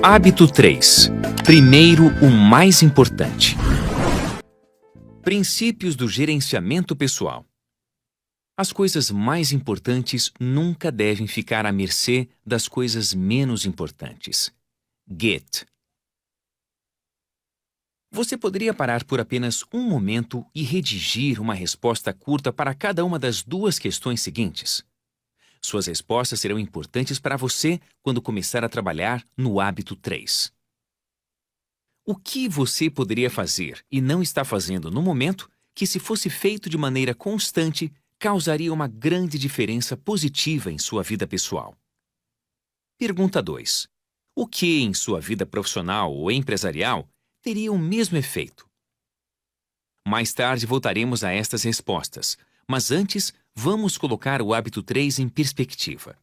Hábito 3. Primeiro, o mais importante. Princípios do gerenciamento pessoal. As coisas mais importantes nunca devem ficar à mercê das coisas menos importantes. Goethe. Você poderia parar por apenas um momento e redigir uma resposta curta para cada uma das duas questões seguintes? Suas respostas serão importantes para você quando começar a trabalhar no hábito 3. O que você poderia fazer e não está fazendo no momento que, se fosse feito de maneira constante, causaria uma grande diferença positiva em sua vida pessoal? Pergunta 2. O que em sua vida profissional ou empresarial teria o mesmo efeito? Mais tarde voltaremos a estas respostas, mas antes vamos colocar o hábito 3 em perspectiva.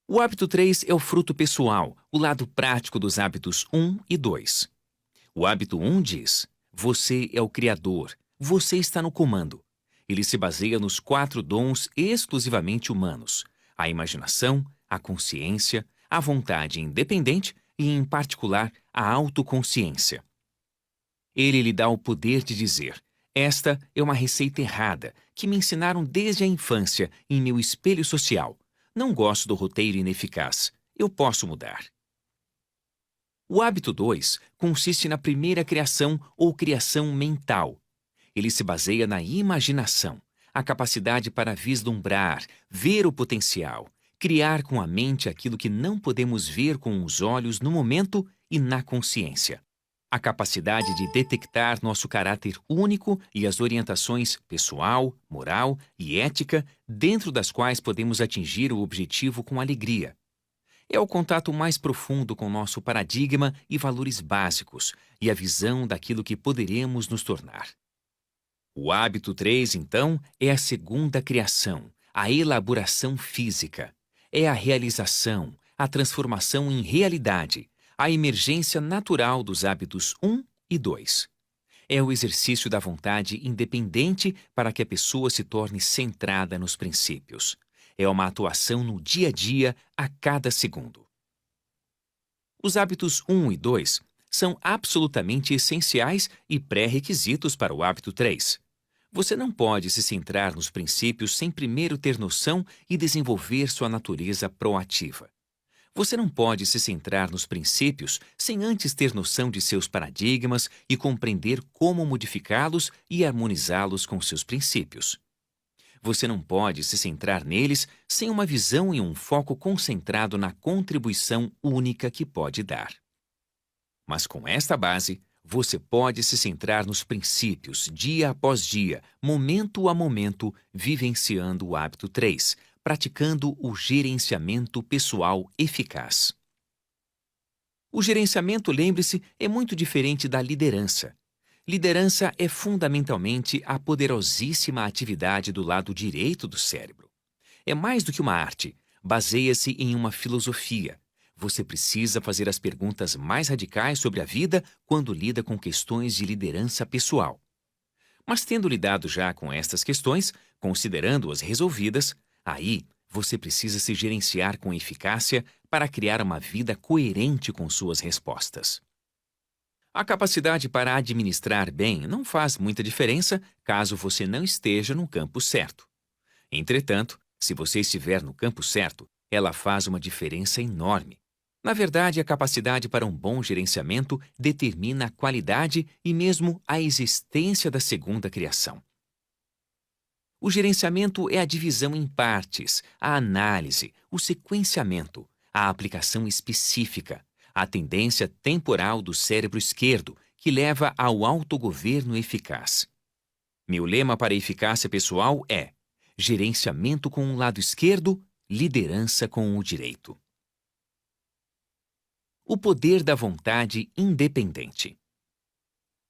O hábito 3 é o fruto pessoal, o lado prático dos hábitos 1 e 2. O hábito 1 diz: você é o criador, você está no comando. Ele se baseia nos 4 dons exclusivamente humanos: a imaginação, a consciência, a vontade independente e, em particular, a autoconsciência. Ele lhe dá o poder de dizer: esta é uma receita errada que me ensinaram desde a infância em meu espelho social. Não gosto do roteiro ineficaz. Eu posso mudar. O hábito 2 consiste na primeira criação ou criação mental. Ele se baseia na imaginação, a capacidade para vislumbrar, ver o potencial, criar com a mente aquilo que não podemos ver com os olhos no momento e na consciência. A capacidade de detectar nosso caráter único e as orientações pessoal, moral e ética dentro das quais podemos atingir o objetivo com alegria. É o contato mais profundo com nosso paradigma e valores básicos e a visão daquilo que poderemos nos tornar. O hábito 3, então, é a segunda criação, a elaboração física. É a realização, a transformação em realidade, a emergência natural dos hábitos 1 e 2. É o exercício da vontade independente para que a pessoa se torne centrada nos princípios. É uma atuação no dia a dia, a cada segundo. Os hábitos 1 e 2 são absolutamente essenciais e pré-requisitos para o hábito 3. Você não pode se centrar nos princípios sem primeiro ter noção e desenvolver sua natureza proativa. Você não pode se centrar nos princípios sem antes ter noção de seus paradigmas e compreender como modificá-los e harmonizá-los com seus princípios. Você não pode se centrar neles sem uma visão e um foco concentrado na contribuição única que pode dar. Mas com esta base, você pode se centrar nos princípios dia após dia, momento a momento, vivenciando o hábito 3, praticando o gerenciamento pessoal eficaz. O gerenciamento, lembre-se, é muito diferente da liderança. Liderança é fundamentalmente a poderosíssima atividade do lado direito do cérebro. É mais do que uma arte, baseia-se em uma filosofia. Você precisa fazer as perguntas mais radicais sobre a vida quando lida com questões de liderança pessoal. Mas tendo lidado já com estas questões, considerando-as resolvidas, aí você precisa se gerenciar com eficácia para criar uma vida coerente com suas respostas. A capacidade para administrar bem não faz muita diferença caso você não esteja no campo certo. Entretanto, se você estiver no campo certo, ela faz uma diferença enorme. Na verdade, a capacidade para um bom gerenciamento determina a qualidade e mesmo a existência da segunda criação. O gerenciamento é a divisão em partes, a análise, o sequenciamento, a aplicação específica, a tendência temporal do cérebro esquerdo, que leva ao autogoverno eficaz. Meu lema para a eficácia pessoal é: gerenciamento com o lado esquerdo, liderança com o direito. O poder da vontade independente.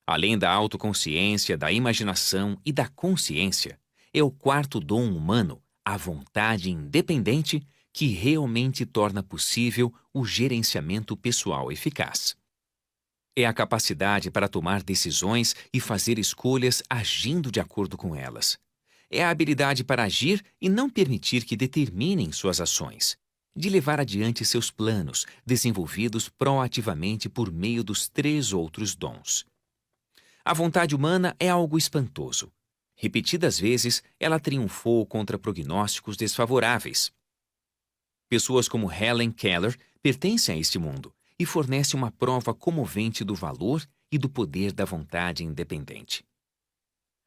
Além da autoconsciência, da imaginação e da consciência, é o quarto dom humano, a vontade independente, que realmente torna possível o gerenciamento pessoal eficaz. É a capacidade para tomar decisões e fazer escolhas agindo de acordo com elas. É a habilidade para agir e não permitir que determinem suas ações. de levar adiante seus planos, desenvolvidos proativamente por meio dos 3 outros dons. A vontade humana é algo espantoso. Repetidas vezes, ela triunfou contra prognósticos desfavoráveis. Pessoas como Helen Keller pertencem a este mundo e fornecem uma prova comovente do valor e do poder da vontade independente.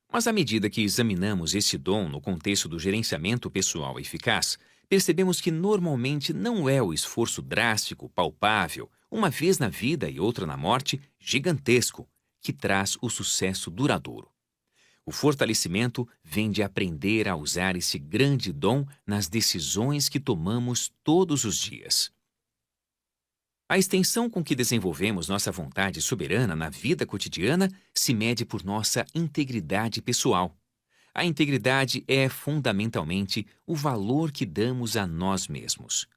Mas à medida que examinamos este dom no contexto do gerenciamento pessoal eficaz, percebemos que normalmente não é o esforço drástico, palpável, uma vez na vida e outra na morte, gigantesco, que traz o sucesso duradouro. O fortalecimento vem de aprender a usar esse grande dom nas decisões que tomamos todos os dias. A extensão com que desenvolvemos nossa vontade soberana na vida cotidiana se mede por nossa integridade pessoal. A integridade é, fundamentalmente, o valor que damos a nós mesmos.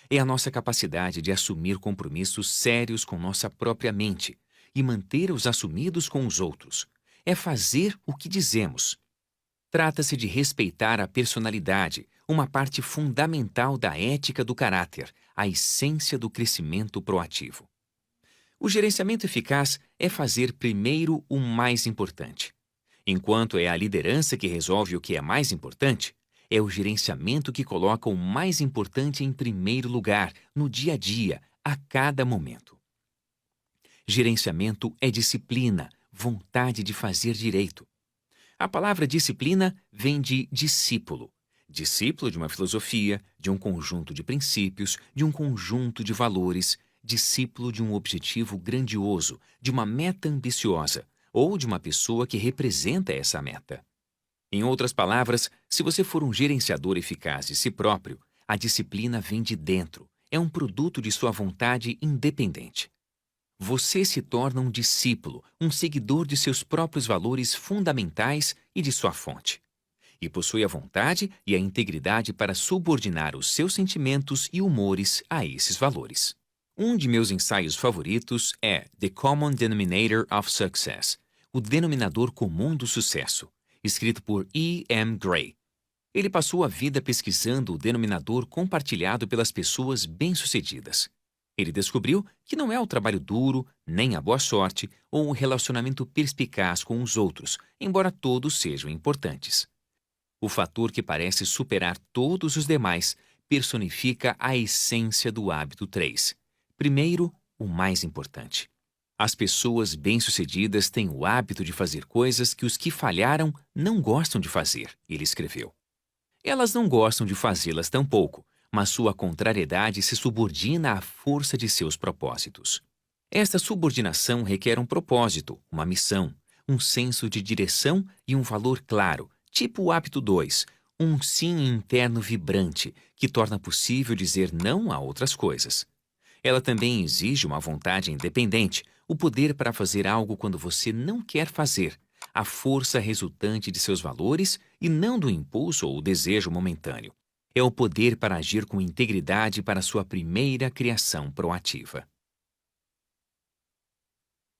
É a nossa capacidade de assumir compromissos sérios com nossa própria mente e manter-os assumidos com os outros. É fazer o que dizemos. Trata-se de respeitar a personalidade, uma parte fundamental da ética do caráter, a essência do crescimento proativo. O gerenciamento eficaz é fazer primeiro o mais importante. Enquanto é a liderança que resolve o que é mais importante, é o gerenciamento que coloca o mais importante em primeiro lugar, no dia a dia, a cada momento. Gerenciamento é disciplina, vontade de fazer direito. A palavra disciplina vem de discípulo. Discípulo de uma filosofia, de um conjunto de princípios, de um conjunto de valores, discípulo de um objetivo grandioso, de uma meta ambiciosa, ou de uma pessoa que representa essa meta. Em outras palavras, se você for um gerenciador eficaz de si próprio, a disciplina vem de dentro, é um produto de sua vontade independente. Você se torna um discípulo, um seguidor de seus próprios valores fundamentais e de sua fonte. E possui a vontade e a integridade para subordinar os seus sentimentos e humores a esses valores. Um de meus ensaios favoritos é The Common Denominator of Success, o denominador comum do sucesso, escrito por E. M. Gray. Ele passou a vida pesquisando o denominador compartilhado pelas pessoas bem-sucedidas. Ele descobriu que não é o trabalho duro, nem a boa sorte ou o relacionamento perspicaz com os outros, embora todos sejam importantes. O fator que parece superar todos os demais personifica a essência do hábito 3. Primeiro, o mais importante. As pessoas bem-sucedidas têm o hábito de fazer coisas que os que falharam não gostam de fazer, ele escreveu. Elas não gostam de fazê-las tampouco, mas sua contrariedade se subordina à força de seus propósitos. Esta subordinação requer um propósito, uma missão, um senso de direção e um valor claro, tipo o hábito 2, um sim interno vibrante, que torna possível dizer não a outras coisas. Ela também exige uma vontade independente, o poder para fazer algo quando você não quer fazer, a força resultante de seus valores e não do impulso ou desejo momentâneo. É o poder para agir com integridade para sua primeira criação proativa.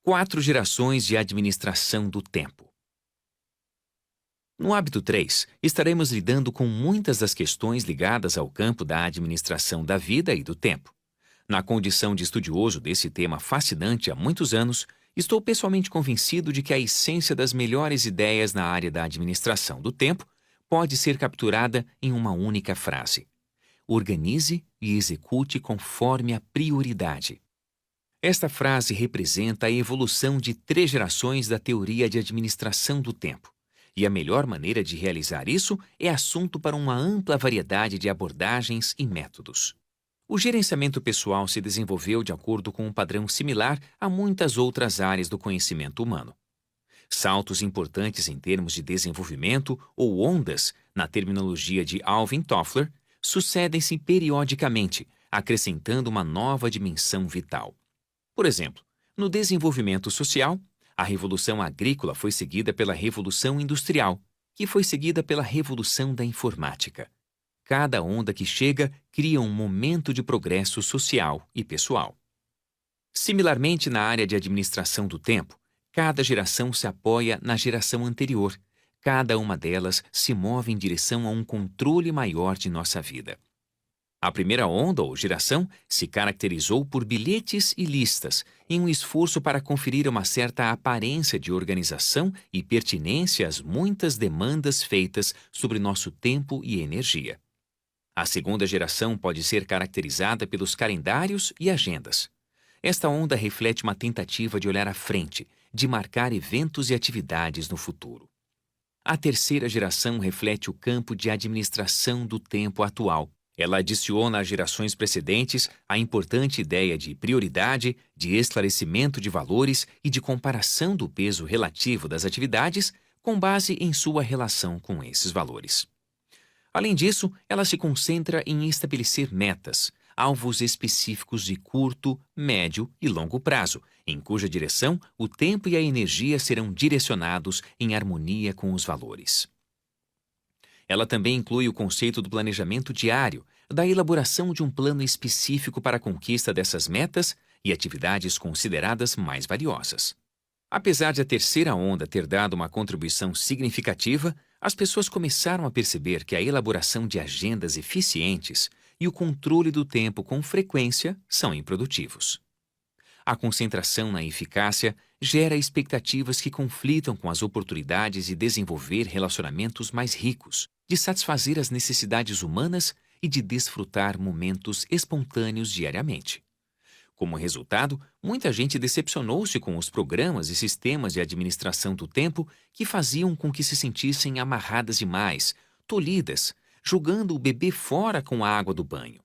4 gerações de administração do tempo. No hábito 3, estaremos lidando com muitas das questões ligadas ao campo da administração da vida e do tempo. Na condição de estudioso desse tema fascinante há muitos anos, estou pessoalmente convencido de que a essência das melhores ideias na área da administração do tempo pode ser capturada em uma única frase: organize e execute conforme a prioridade. Esta frase representa a evolução de 3 gerações da teoria de administração do tempo. E a melhor maneira de realizar isso é assunto para uma ampla variedade de abordagens e métodos. O gerenciamento pessoal se desenvolveu de acordo com um padrão similar a muitas outras áreas do conhecimento humano. Saltos importantes em termos de desenvolvimento ou ondas, na terminologia de Alvin Toffler, sucedem-se periodicamente, acrescentando uma nova dimensão vital. Por exemplo, no desenvolvimento social, a Revolução Agrícola foi seguida pela Revolução Industrial, que foi seguida pela Revolução da Informática. Cada onda que chega cria um momento de progresso social e pessoal. Similarmente, na área de administração do tempo, cada geração se apoia na geração anterior. Cada uma delas se move em direção a um controle maior de nossa vida. A primeira onda ou geração se caracterizou por bilhetes e listas, em um esforço para conferir uma certa aparência de organização e pertinência às muitas demandas feitas sobre nosso tempo e energia. A segunda geração pode ser caracterizada pelos calendários e agendas. Esta onda reflete uma tentativa de olhar à frente, de marcar eventos e atividades no futuro. A terceira geração reflete o campo de administração do tempo atual. Ela adiciona às gerações precedentes a importante ideia de prioridade, de esclarecimento de valores e de comparação do peso relativo das atividades com base em sua relação com esses valores. Além disso, ela se concentra em estabelecer metas, alvos específicos de curto, médio e longo prazo, em cuja direção o tempo e a energia serão direcionados em harmonia com os valores. Ela também inclui o conceito do planejamento diário, da elaboração de um plano específico para a conquista dessas metas e atividades consideradas mais valiosas. Apesar de a terceira onda ter dado uma contribuição significativa, as pessoas começaram a perceber que a elaboração de agendas eficientes e o controle do tempo com frequência são improdutivos. A concentração na eficácia gera expectativas que conflitam com as oportunidades de desenvolver relacionamentos mais ricos, de satisfazer as necessidades humanas e de desfrutar momentos espontâneos diariamente. Como resultado, muita gente decepcionou-se com os programas e sistemas de administração do tempo que faziam com que se sentissem amarradas demais, tolhidas, jogando o bebê fora com a água do banho.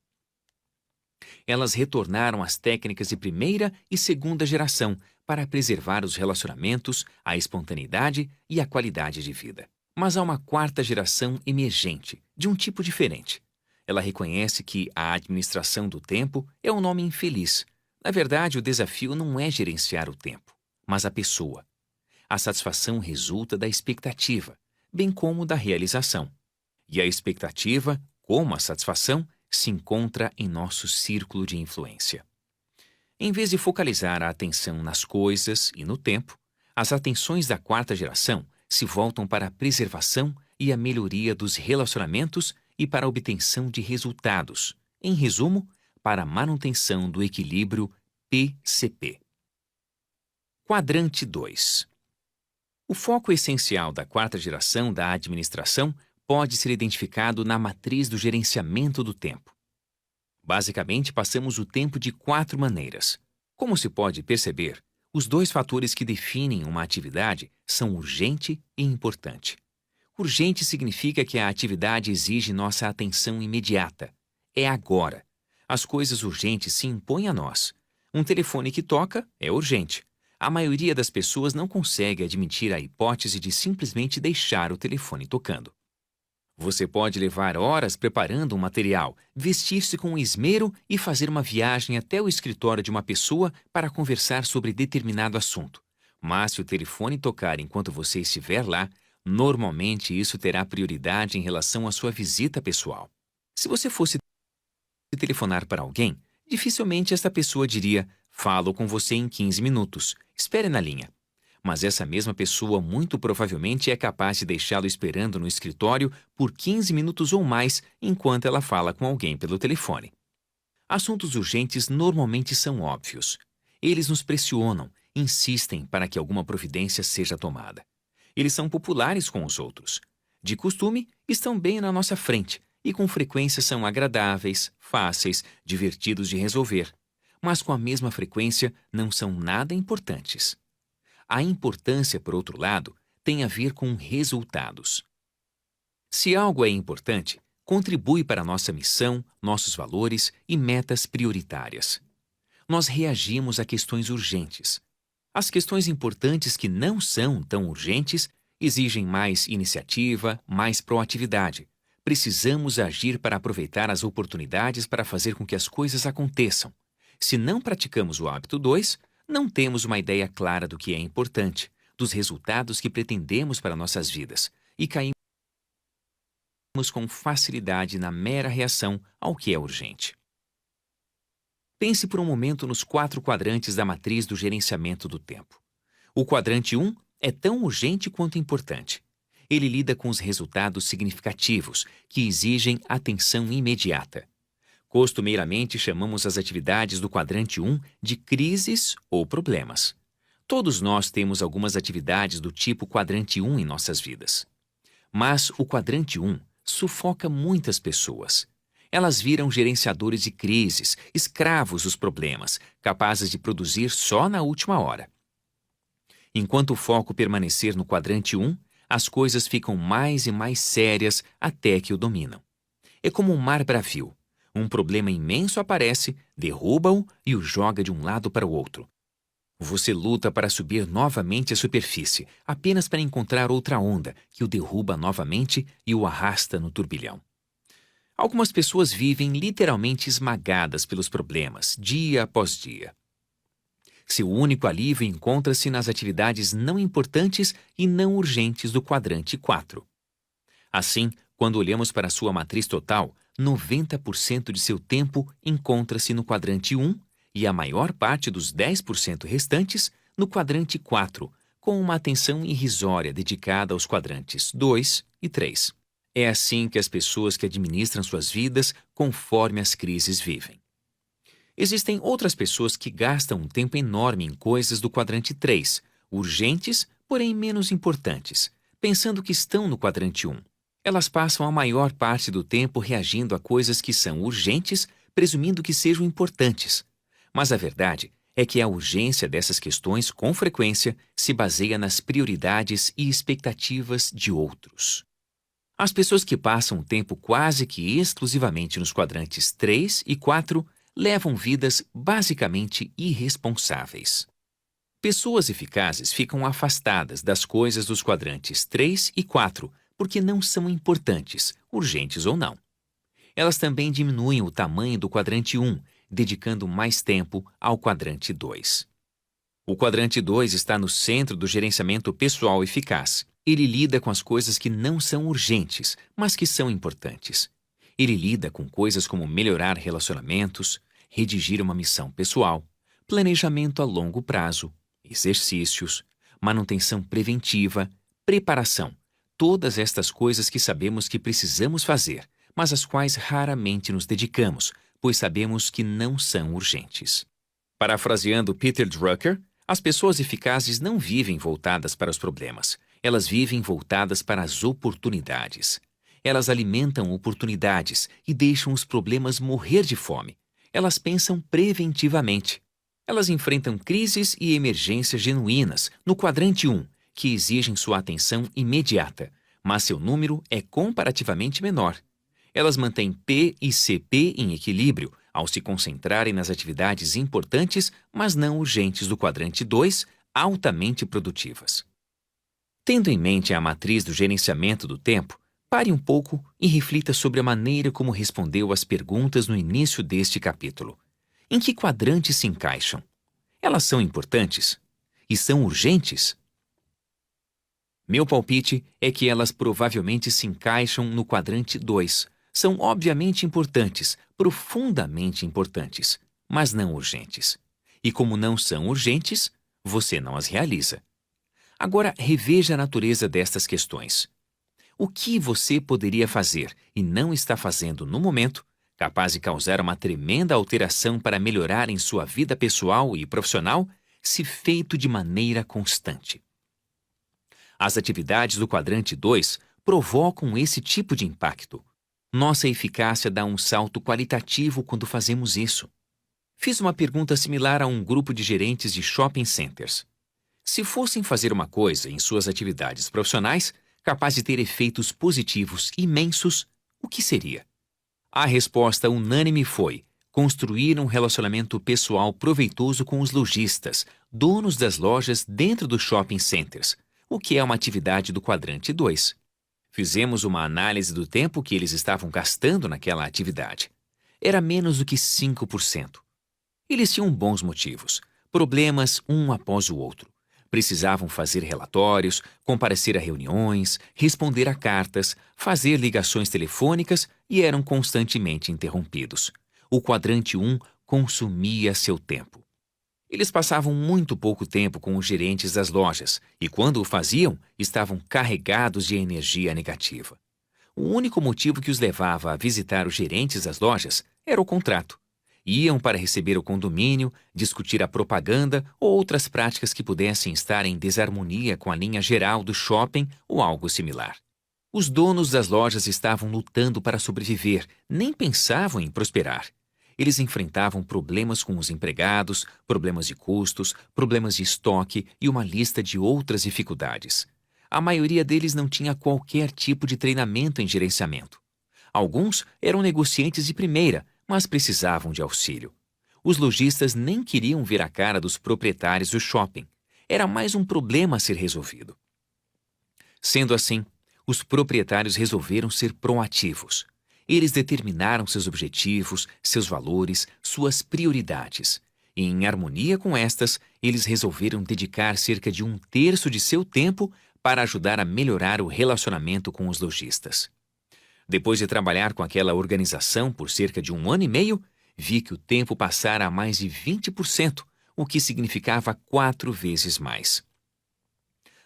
Elas retornaram às técnicas de primeira e segunda geração para preservar os relacionamentos, a espontaneidade e a qualidade de vida. Mas há uma quarta geração emergente, de um tipo diferente. Ela reconhece que a administração do tempo é um nome infeliz. Na verdade, o desafio não é gerenciar o tempo, mas a pessoa. A satisfação resulta da expectativa, bem como da realização. E a expectativa, como a satisfação, se encontra em nosso círculo de influência. Em vez de focalizar a atenção nas coisas e no tempo, as atenções da quarta geração se voltam para a preservação e a melhoria dos relacionamentos e para a obtenção de resultados. Em resumo, para a manutenção do equilíbrio PCP. Quadrante 2. O foco essencial da quarta geração da administração pode ser identificado na matriz do gerenciamento do tempo. Basicamente, passamos o tempo de 4 maneiras. Como se pode perceber, os 2 fatores que definem uma atividade são urgente e importante. Urgente significa que a atividade exige nossa atenção imediata. É agora. As coisas urgentes se impõem a nós. Um telefone que toca é urgente. A maioria das pessoas não consegue admitir a hipótese de simplesmente deixar o telefone tocando. Você pode levar horas preparando um material, vestir-se com esmero e fazer uma viagem até o escritório de uma pessoa para conversar sobre determinado assunto. Mas se o telefone tocar enquanto você estiver lá, normalmente isso terá prioridade em relação à sua visita pessoal. Se você fosse telefonar para alguém, dificilmente esta pessoa diria: "Falo com você em 15 minutos, espere na linha." Mas essa mesma pessoa muito provavelmente é capaz de deixá-lo esperando no escritório por 15 minutos ou mais enquanto ela fala com alguém pelo telefone. Assuntos urgentes normalmente são óbvios. Eles nos pressionam, insistem para que alguma providência seja tomada. Eles são populares com os outros. De costume, estão bem na nossa frente e com frequência são agradáveis, fáceis, divertidos de resolver. Mas com a mesma frequência não são nada importantes. A importância, por outro lado, tem a ver com resultados. Se algo é importante, contribui para nossa missão, nossos valores e metas prioritárias. Nós reagimos a questões urgentes. As questões importantes que não são tão urgentes exigem mais iniciativa, mais proatividade. Precisamos agir para aproveitar as oportunidades para fazer com que as coisas aconteçam. Se não praticamos o hábito 2, não temos uma ideia clara do que é importante, dos resultados que pretendemos para nossas vidas, e caímos com facilidade na mera reação ao que é urgente. Pense por um momento nos 4 quadrantes da matriz do gerenciamento do tempo. O quadrante 1 é tão urgente quanto importante. Ele lida com os resultados significativos, que exigem atenção imediata. Costumeiramente, chamamos as atividades do quadrante 1 de crises ou problemas. Todos nós temos algumas atividades do tipo quadrante 1 em nossas vidas. Mas o quadrante 1 sufoca muitas pessoas. Elas viram gerenciadores de crises, escravos dos problemas, capazes de produzir só na última hora. Enquanto o foco permanecer no quadrante 1, as coisas ficam mais e mais sérias até que o dominam. É como um mar bravio. Um problema imenso aparece, derruba-o e o joga de um lado para o outro. Você luta para subir novamente à superfície, apenas para encontrar outra onda que o derruba novamente e o arrasta no turbilhão. Algumas pessoas vivem literalmente esmagadas pelos problemas, dia após dia. Seu único alívio encontra-se nas atividades não importantes e não urgentes do quadrante 4. Assim, quando olhamos para sua matriz total, 90% de seu tempo encontra-se no quadrante 1 e a maior parte dos 10% restantes no quadrante 4, com uma atenção irrisória dedicada aos quadrantes 2 e 3. É assim que as pessoas que administram suas vidas conforme as crises vivem. Existem outras pessoas que gastam um tempo enorme em coisas do quadrante 3, urgentes, porém menos importantes, pensando que estão no quadrante 1. Elas passam a maior parte do tempo reagindo a coisas que são urgentes, presumindo que sejam importantes. Mas a verdade é que a urgência dessas questões, com frequência, se baseia nas prioridades e expectativas de outros. As pessoas que passam o tempo quase que exclusivamente nos quadrantes 3 e 4 levam vidas basicamente irresponsáveis. Pessoas eficazes ficam afastadas das coisas dos quadrantes 3 e 4 porque não são importantes, urgentes ou não. Elas também diminuem o tamanho do quadrante 1, dedicando mais tempo ao quadrante 2. O quadrante 2 está no centro do gerenciamento pessoal eficaz. Ele lida com as coisas que não são urgentes, mas que são importantes. Ele lida com coisas como melhorar relacionamentos, redigir uma missão pessoal, planejamento a longo prazo, exercícios, manutenção preventiva, preparação. Todas estas coisas que sabemos que precisamos fazer, mas às quais raramente nos dedicamos, pois sabemos que não são urgentes. Parafraseando Peter Drucker, as pessoas eficazes não vivem voltadas para os problemas. Elas vivem voltadas para as oportunidades. Elas alimentam oportunidades e deixam os problemas morrer de fome. Elas pensam preventivamente. Elas enfrentam crises e emergências genuínas no quadrante 1, que exigem sua atenção imediata, mas seu número é comparativamente menor. Elas mantêm P e CP em equilíbrio ao se concentrarem nas atividades importantes, mas não urgentes do quadrante 2, altamente produtivas. Tendo em mente a matriz do gerenciamento do tempo, pare um pouco e reflita sobre a maneira como respondeu às perguntas no início deste capítulo. Em que quadrante se encaixam? Elas são importantes? E são urgentes? Meu palpite é que elas provavelmente se encaixam no quadrante 2. São obviamente importantes, profundamente importantes, mas não urgentes. E como não são urgentes, você não as realiza. Agora reveja a natureza destas questões. O que você poderia fazer e não está fazendo no momento, capaz de causar uma tremenda alteração para melhorar em sua vida pessoal e profissional, se feito de maneira constante? As atividades do quadrante 2 provocam esse tipo de impacto. Nossa eficácia dá um salto qualitativo quando fazemos isso. Fiz uma pergunta similar a um grupo de gerentes de shopping centers. Se fossem fazer uma coisa em suas atividades profissionais capaz de ter efeitos positivos imensos, o que seria? A resposta unânime foi: construir um relacionamento pessoal proveitoso com os lojistas, donos das lojas dentro dos shopping centers, o que é uma atividade do quadrante 2. Fizemos uma análise do tempo que eles estavam gastando naquela atividade. Era menos do que 5%. Eles tinham bons motivos, problemas um após o outro. Precisavam fazer relatórios, comparecer a reuniões, responder a cartas, fazer ligações telefônicas e eram constantemente interrompidos. O quadrante 1 consumia seu tempo. Eles passavam muito pouco tempo com os gerentes das lojas e, quando o faziam, estavam carregados de energia negativa. O único motivo que os levava a visitar os gerentes das lojas era o contrato. Iam para receber o condomínio, discutir a propaganda ou outras práticas que pudessem estar em desarmonia com a linha geral do shopping ou algo similar. Os donos das lojas estavam lutando para sobreviver, nem pensavam em prosperar. Eles enfrentavam problemas com os empregados, problemas de custos, problemas de estoque e uma lista de outras dificuldades. A maioria deles não tinha qualquer tipo de treinamento em gerenciamento. Alguns eram negociantes de primeira, mas precisavam de auxílio. Os lojistas nem queriam ver a cara dos proprietários do shopping. Era mais um problema a ser resolvido. Sendo assim, os proprietários resolveram ser proativos. Eles determinaram seus objetivos, seus valores, suas prioridades. E, em harmonia com estas, eles resolveram dedicar cerca de 1/3 de seu tempo para ajudar a melhorar o relacionamento com os lojistas. Depois de trabalhar com aquela organização por cerca de 1 ano e meio, vi que o tempo passara a mais de 20%, o que significava 4 vezes mais.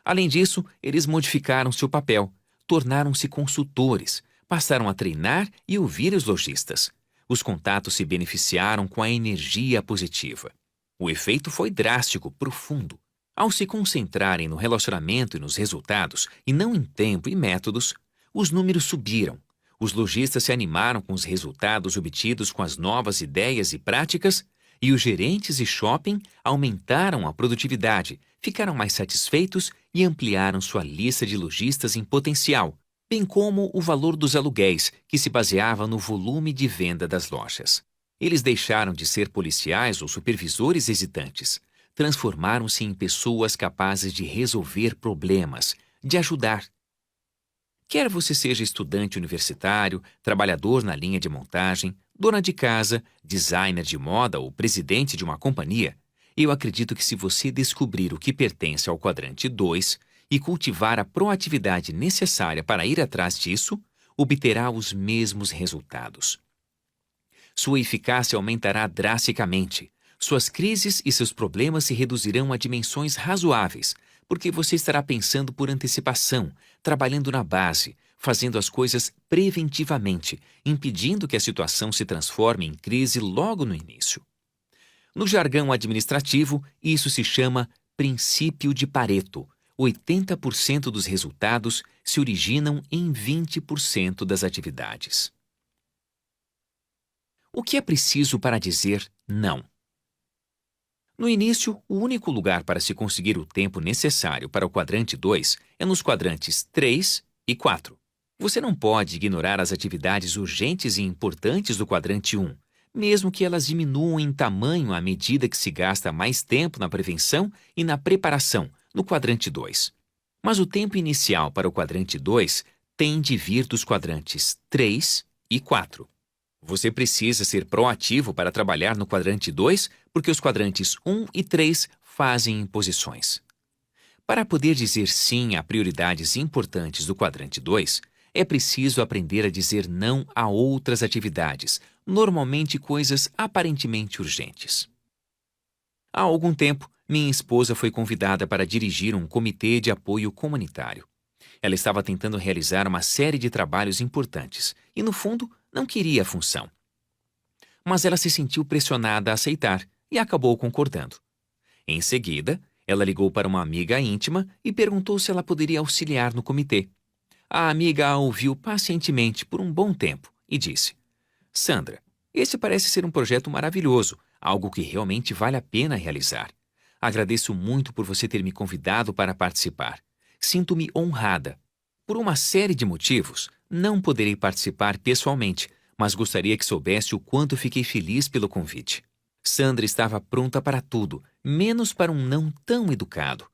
Além disso, eles modificaram seu papel, tornaram-se consultores, passaram a treinar e ouvir os lojistas. Os contatos se beneficiaram com a energia positiva. O efeito foi drástico, profundo. Ao se concentrarem no relacionamento e nos resultados, e não em tempo e métodos, os números subiram. Os lojistas se animaram com os resultados obtidos com as novas ideias e práticas, e os gerentes de shopping aumentaram a produtividade, ficaram mais satisfeitos e ampliaram sua lista de lojistas em potencial, bem como o valor dos aluguéis, que se baseava no volume de venda das lojas. Eles deixaram de ser policiais ou supervisores hesitantes. Transformaram-se em pessoas capazes de resolver problemas, de ajudar. Quer você seja estudante universitário, trabalhador na linha de montagem, dona de casa, designer de moda ou presidente de uma companhia, eu acredito que se você descobrir o que pertence ao quadrante 2 e cultivar a proatividade necessária para ir atrás disso, obterá os mesmos resultados. Sua eficácia aumentará drasticamente. Suas crises e seus problemas se reduzirão a dimensões razoáveis, porque você estará pensando por antecipação, trabalhando na base, fazendo as coisas preventivamente, impedindo que a situação se transforme em crise logo no início. No jargão administrativo, isso se chama princípio de Pareto. 80% dos resultados se originam em 20% das atividades. O que é preciso para dizer não? No início, o único lugar para se conseguir o tempo necessário para o quadrante 2 é nos quadrantes 3 e 4. Você não pode ignorar as atividades urgentes e importantes do quadrante 1, mesmo que elas diminuam em tamanho à medida que se gasta mais tempo na prevenção e na preparação, no quadrante 2. Mas o tempo inicial para o quadrante 2 tem de vir dos quadrantes 3 e 4. Você precisa ser proativo para trabalhar no quadrante 2, porque os quadrantes 1 e 3 fazem imposições. Para poder dizer sim a prioridades importantes do quadrante 2, é preciso aprender a dizer não a outras atividades, normalmente coisas aparentemente urgentes. Há algum tempo, minha esposa foi convidada para dirigir um comitê de apoio comunitário. Ela estava tentando realizar uma série de trabalhos importantes e, no fundo, não queria a função. Mas ela se sentiu pressionada a aceitar e acabou concordando. Em seguida, ela ligou para uma amiga íntima e perguntou se ela poderia auxiliar no comitê. A amiga a ouviu pacientemente por um bom tempo e disse: Sandra, esse parece ser um projeto maravilhoso, algo que realmente vale a pena realizar. Agradeço muito por você ter me convidado para participar. Sinto-me honrada. Por uma série de motivos, não poderei participar pessoalmente, mas gostaria que soubesse o quanto fiquei feliz pelo convite. Sandra estava pronta para tudo, menos para um não tão educado.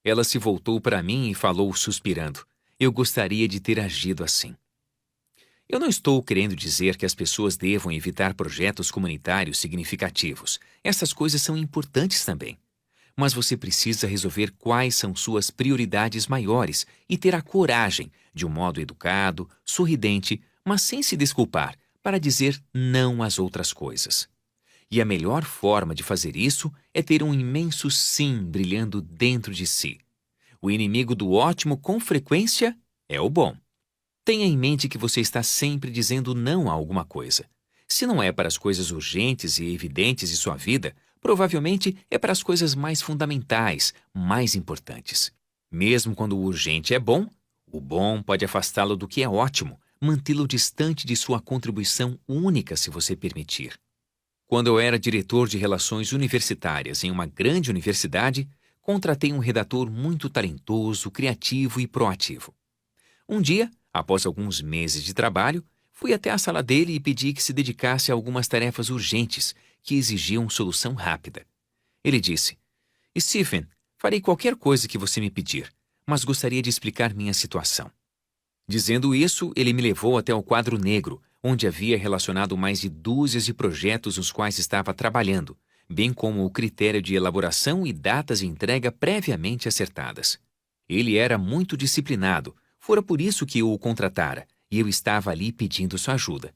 Ela se voltou para mim e falou suspirando: Eu gostaria de ter agido assim. Eu não estou querendo dizer que as pessoas devam evitar projetos comunitários significativos. Essas coisas são importantes também. Mas você precisa resolver quais são suas prioridades maiores e ter a coragem, de um modo educado, sorridente, mas sem se desculpar, para dizer não às outras coisas. E a melhor forma de fazer isso é ter um imenso sim brilhando dentro de si. O inimigo do ótimo, com frequência, é o bom. Tenha em mente que você está sempre dizendo não a alguma coisa. Se não é para as coisas urgentes e evidentes de sua vida, provavelmente é para as coisas mais fundamentais, mais importantes. Mesmo quando o urgente é bom, o bom pode afastá-lo do que é ótimo, mantê-lo distante de sua contribuição única se você permitir. Quando eu era diretor de relações universitárias em uma grande universidade, contratei um redator muito talentoso, criativo e proativo. Um dia, após alguns meses de trabalho, fui até a sala dele e pedi que se dedicasse a algumas tarefas urgentes que exigiam solução rápida. Ele disse: Stephen, farei qualquer coisa que você me pedir, mas gostaria de explicar minha situação. Dizendo isso, ele me levou até o quadro negro, onde havia relacionado mais de dúzias de projetos nos quais estava trabalhando, bem como o critério de elaboração e datas de entrega previamente acertadas. Ele era muito disciplinado, fora por isso que eu o contratara, e eu estava ali pedindo sua ajuda.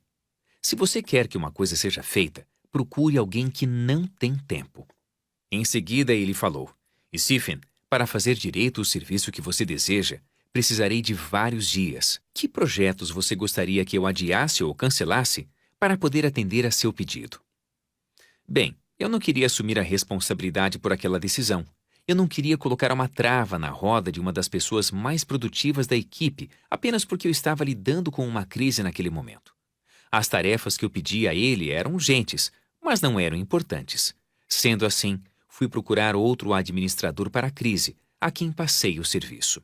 Se você quer que uma coisa seja feita, procure alguém que não tem tempo. Em seguida, ele falou: Stephen, para fazer direito o serviço que você deseja, precisarei de vários dias. Que projetos você gostaria que eu adiasse ou cancelasse para poder atender a seu pedido? Bem, eu não queria assumir a responsabilidade por aquela decisão. Eu não queria colocar uma trava na roda de uma das pessoas mais produtivas da equipe apenas porque eu estava lidando com uma crise naquele momento. As tarefas que eu pedi a ele eram urgentes, mas não eram importantes. Sendo assim, fui procurar outro administrador para a crise, a quem passei o serviço.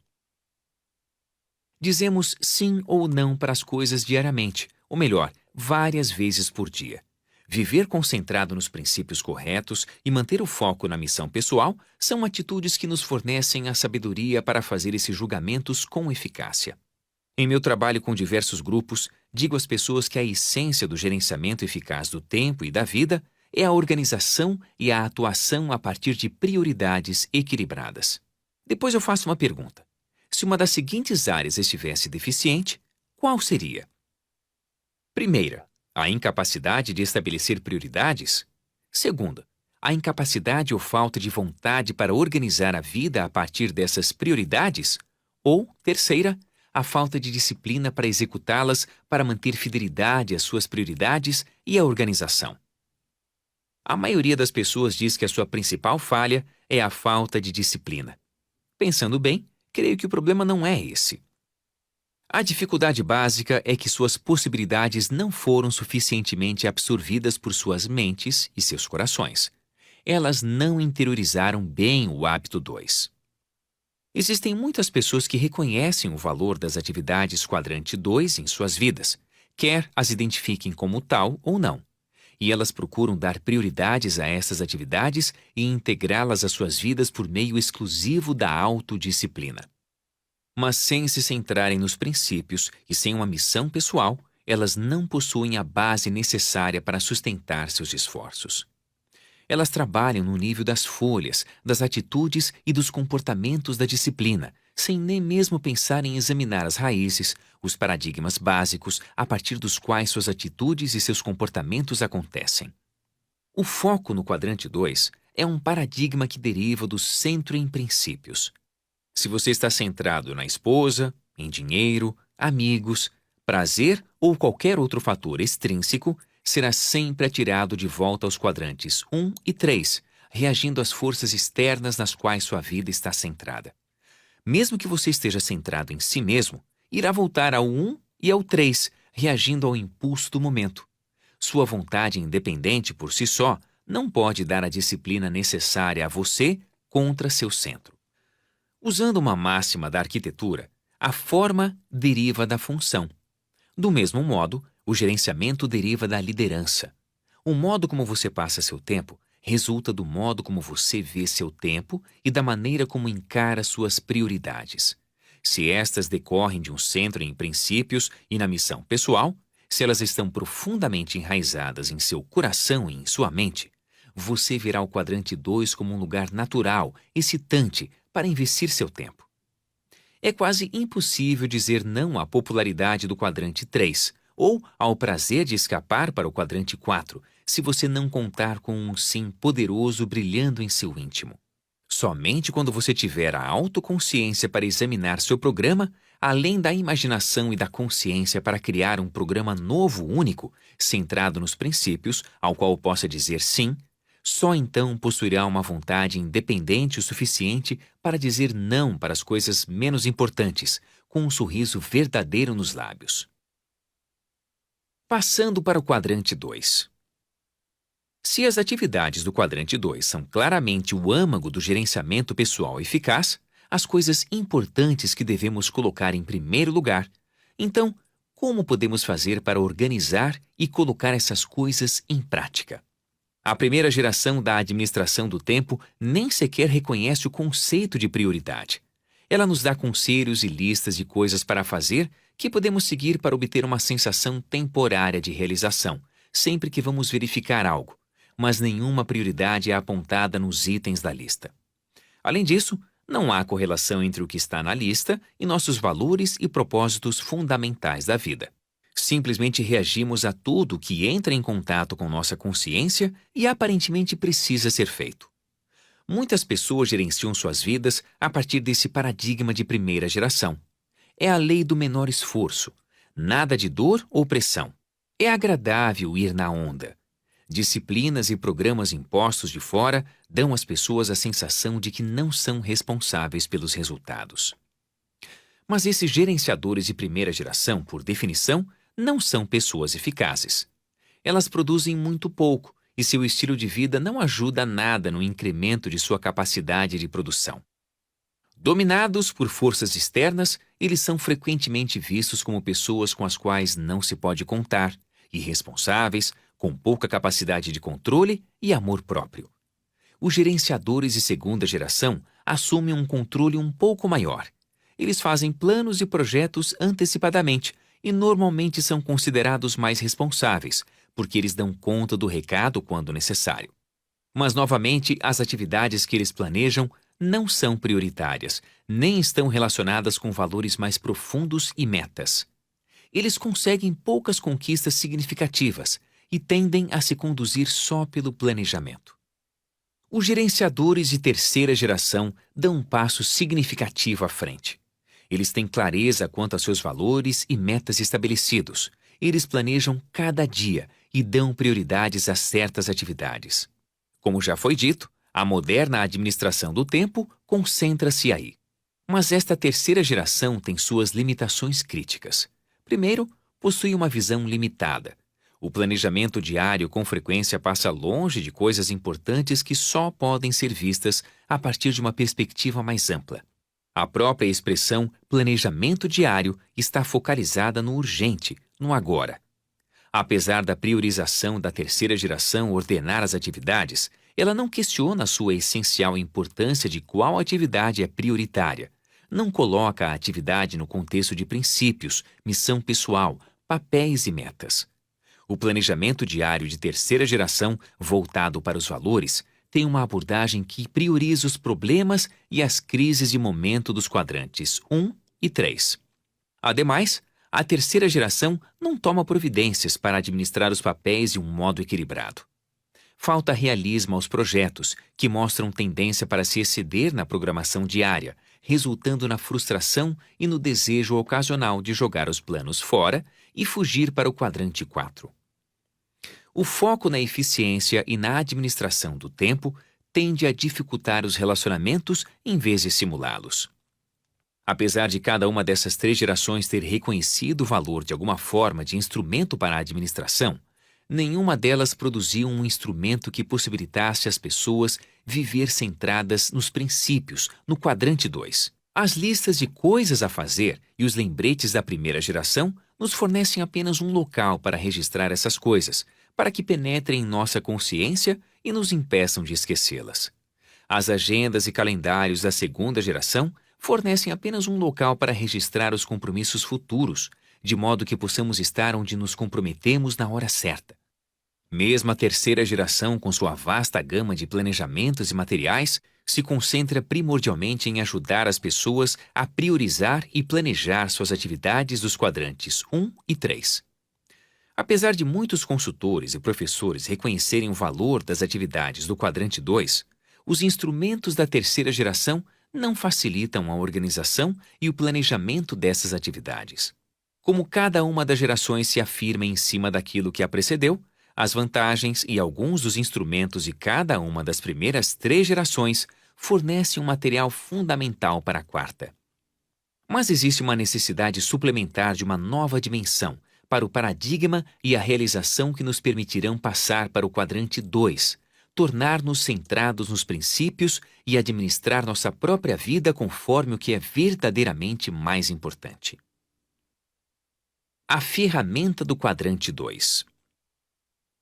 Dizemos sim ou não para as coisas diariamente, ou melhor, várias vezes por dia. Viver concentrado nos princípios corretos e manter o foco na missão pessoal são atitudes que nos fornecem a sabedoria para fazer esses julgamentos com eficácia. Em meu trabalho com diversos grupos, digo às pessoas que a essência do gerenciamento eficaz do tempo e da vida é a organização e a atuação a partir de prioridades equilibradas. Depois eu faço uma pergunta. Se uma das seguintes áreas estivesse deficiente, qual seria? Primeira, a incapacidade de estabelecer prioridades. Segunda, a incapacidade ou falta de vontade para organizar a vida a partir dessas prioridades. Ou, terceira, a falta de disciplina para executá-las para manter fidelidade às suas prioridades e à organização. A maioria das pessoas diz que a sua principal falha é a falta de disciplina. Pensando bem, creio que o problema não é esse. A dificuldade básica é que suas possibilidades não foram suficientemente absorvidas por suas mentes e seus corações. Elas não interiorizaram bem o hábito 2. Existem muitas pessoas que reconhecem o valor das atividades quadrante 2 em suas vidas, quer as identifiquem como tal ou não. E elas procuram dar prioridades a essas atividades e integrá-las às suas vidas por meio exclusivo da autodisciplina. Mas sem se centrarem nos princípios e sem uma missão pessoal, elas não possuem a base necessária para sustentar seus esforços. Elas trabalham no nível das folhas, das atitudes e dos comportamentos da disciplina, sem nem mesmo pensar em examinar as raízes, os paradigmas básicos a partir dos quais suas atitudes e seus comportamentos acontecem. O foco no quadrante 2 é um paradigma que deriva do centro em princípios. Se você está centrado na esposa, em dinheiro, amigos, prazer ou qualquer outro fator extrínseco, será sempre atirado de volta aos quadrantes 1 e 3, reagindo às forças externas nas quais sua vida está centrada. Mesmo que você esteja centrado em si mesmo, irá voltar ao 1 e ao 3, reagindo ao impulso do momento. Sua vontade independente por si só não pode dar a disciplina necessária a você contra seu centro. Usando uma máxima da arquitetura, a forma deriva da função. Do mesmo modo, o gerenciamento deriva da liderança. O modo como você passa seu tempo resulta do modo como você vê seu tempo e da maneira como encara suas prioridades. Se estas decorrem de um centro em princípios e na missão pessoal, se elas estão profundamente enraizadas em seu coração e em sua mente, você verá o quadrante 2 como um lugar natural, excitante, para investir seu tempo. É quase impossível dizer não à popularidade do quadrante 3 ou ao prazer de escapar para o quadrante 4 se você não contar com um sim poderoso brilhando em seu íntimo. Somente quando você tiver a autoconsciência para examinar seu programa, além da imaginação e da consciência para criar um programa novo único, centrado nos princípios, ao qual possa dizer sim, só então possuirá uma vontade independente o suficiente para dizer não para as coisas menos importantes, com um sorriso verdadeiro nos lábios. Passando para o quadrante 2. Se as atividades do quadrante 2 são claramente o âmago do gerenciamento pessoal eficaz, as coisas importantes que devemos colocar em primeiro lugar, então, como podemos fazer para organizar e colocar essas coisas em prática? A primeira geração da administração do tempo nem sequer reconhece o conceito de prioridade. Ela nos dá conselhos e listas de coisas para fazer que podemos seguir para obter uma sensação temporária de realização, sempre que vamos verificar algo, mas nenhuma prioridade é apontada nos itens da lista. Além disso, não há correlação entre o que está na lista e nossos valores e propósitos fundamentais da vida. Simplesmente reagimos a tudo que entra em contato com nossa consciência e aparentemente precisa ser feito. Muitas pessoas gerenciam suas vidas a partir desse paradigma de primeira geração. É a lei do menor esforço, nada de dor ou pressão. É agradável ir na onda. Disciplinas e programas impostos de fora dão às pessoas a sensação de que não são responsáveis pelos resultados. Mas esses gerenciadores de primeira geração, por definição, não são pessoas eficazes. Elas produzem muito pouco e seu estilo de vida não ajuda nada no incremento de sua capacidade de produção. Dominados por forças externas, eles são frequentemente vistos como pessoas com as quais não se pode contar, irresponsáveis, com pouca capacidade de controle e amor próprio. Os gerenciadores de segunda geração assumem um controle um pouco maior. Eles fazem planos e projetos antecipadamente e normalmente são considerados mais responsáveis, porque eles dão conta do recado quando necessário. Mas, novamente, as atividades que eles planejam não são prioritárias, nem estão relacionadas com valores mais profundos e metas. Eles conseguem poucas conquistas significativas e tendem a se conduzir só pelo planejamento. Os gerenciadores de terceira geração dão um passo significativo à frente. Eles têm clareza quanto a seus valores e metas estabelecidos. Eles planejam cada dia e dão prioridades a certas atividades. Como já foi dito, a moderna administração do tempo concentra-se aí. Mas esta terceira geração tem suas limitações críticas. Primeiro, possui uma visão limitada. O planejamento diário com frequência passa longe de coisas importantes que só podem ser vistas a partir de uma perspectiva mais ampla. A própria expressão planejamento diário está focalizada no urgente, no agora. Apesar da priorização da terceira geração ordenar as atividades, ela não questiona a sua essencial importância de qual atividade é prioritária. Não coloca a atividade no contexto de princípios, missão pessoal, papéis e metas. O planejamento diário de terceira geração, voltado para os valores, tem uma abordagem que prioriza os problemas e as crises de momento dos quadrantes 1 e 3. Ademais, a terceira geração não toma providências para administrar os papéis de um modo equilibrado. Falta realismo aos projetos, que mostram tendência para se exceder na programação diária, resultando na frustração e no desejo ocasional de jogar os planos fora e fugir para o quadrante 4. O foco na eficiência e na administração do tempo tende a dificultar os relacionamentos em vez de estimulá-los. Apesar de cada uma dessas três gerações ter reconhecido o valor de alguma forma de instrumento para a administração, nenhuma delas produziu um instrumento que possibilitasse às pessoas viver centradas nos princípios, no quadrante 2. As listas de coisas a fazer e os lembretes da primeira geração nos fornecem apenas um local para registrar essas coisas, para que penetrem em nossa consciência e nos impeçam de esquecê-las. As agendas e calendários da segunda geração fornecem apenas um local para registrar os compromissos futuros, de modo que possamos estar onde nos comprometemos na hora certa. Mesmo a terceira geração, com sua vasta gama de planejamentos e materiais, se concentra primordialmente em ajudar as pessoas a priorizar e planejar suas atividades dos quadrantes 1 e 3. Apesar de muitos consultores e professores reconhecerem o valor das atividades do quadrante 2, os instrumentos da terceira geração não facilitam a organização e o planejamento dessas atividades. Como cada uma das gerações se afirma em cima daquilo que a precedeu, as vantagens e alguns dos instrumentos de cada uma das primeiras 3 gerações fornecem um material fundamental para a quarta. Mas existe uma necessidade suplementar de uma nova dimensão para o paradigma e a realização que nos permitirão passar para o quadrante 2, tornar-nos centrados nos princípios e administrar nossa própria vida conforme o que é verdadeiramente mais importante. A ferramenta do quadrante 2.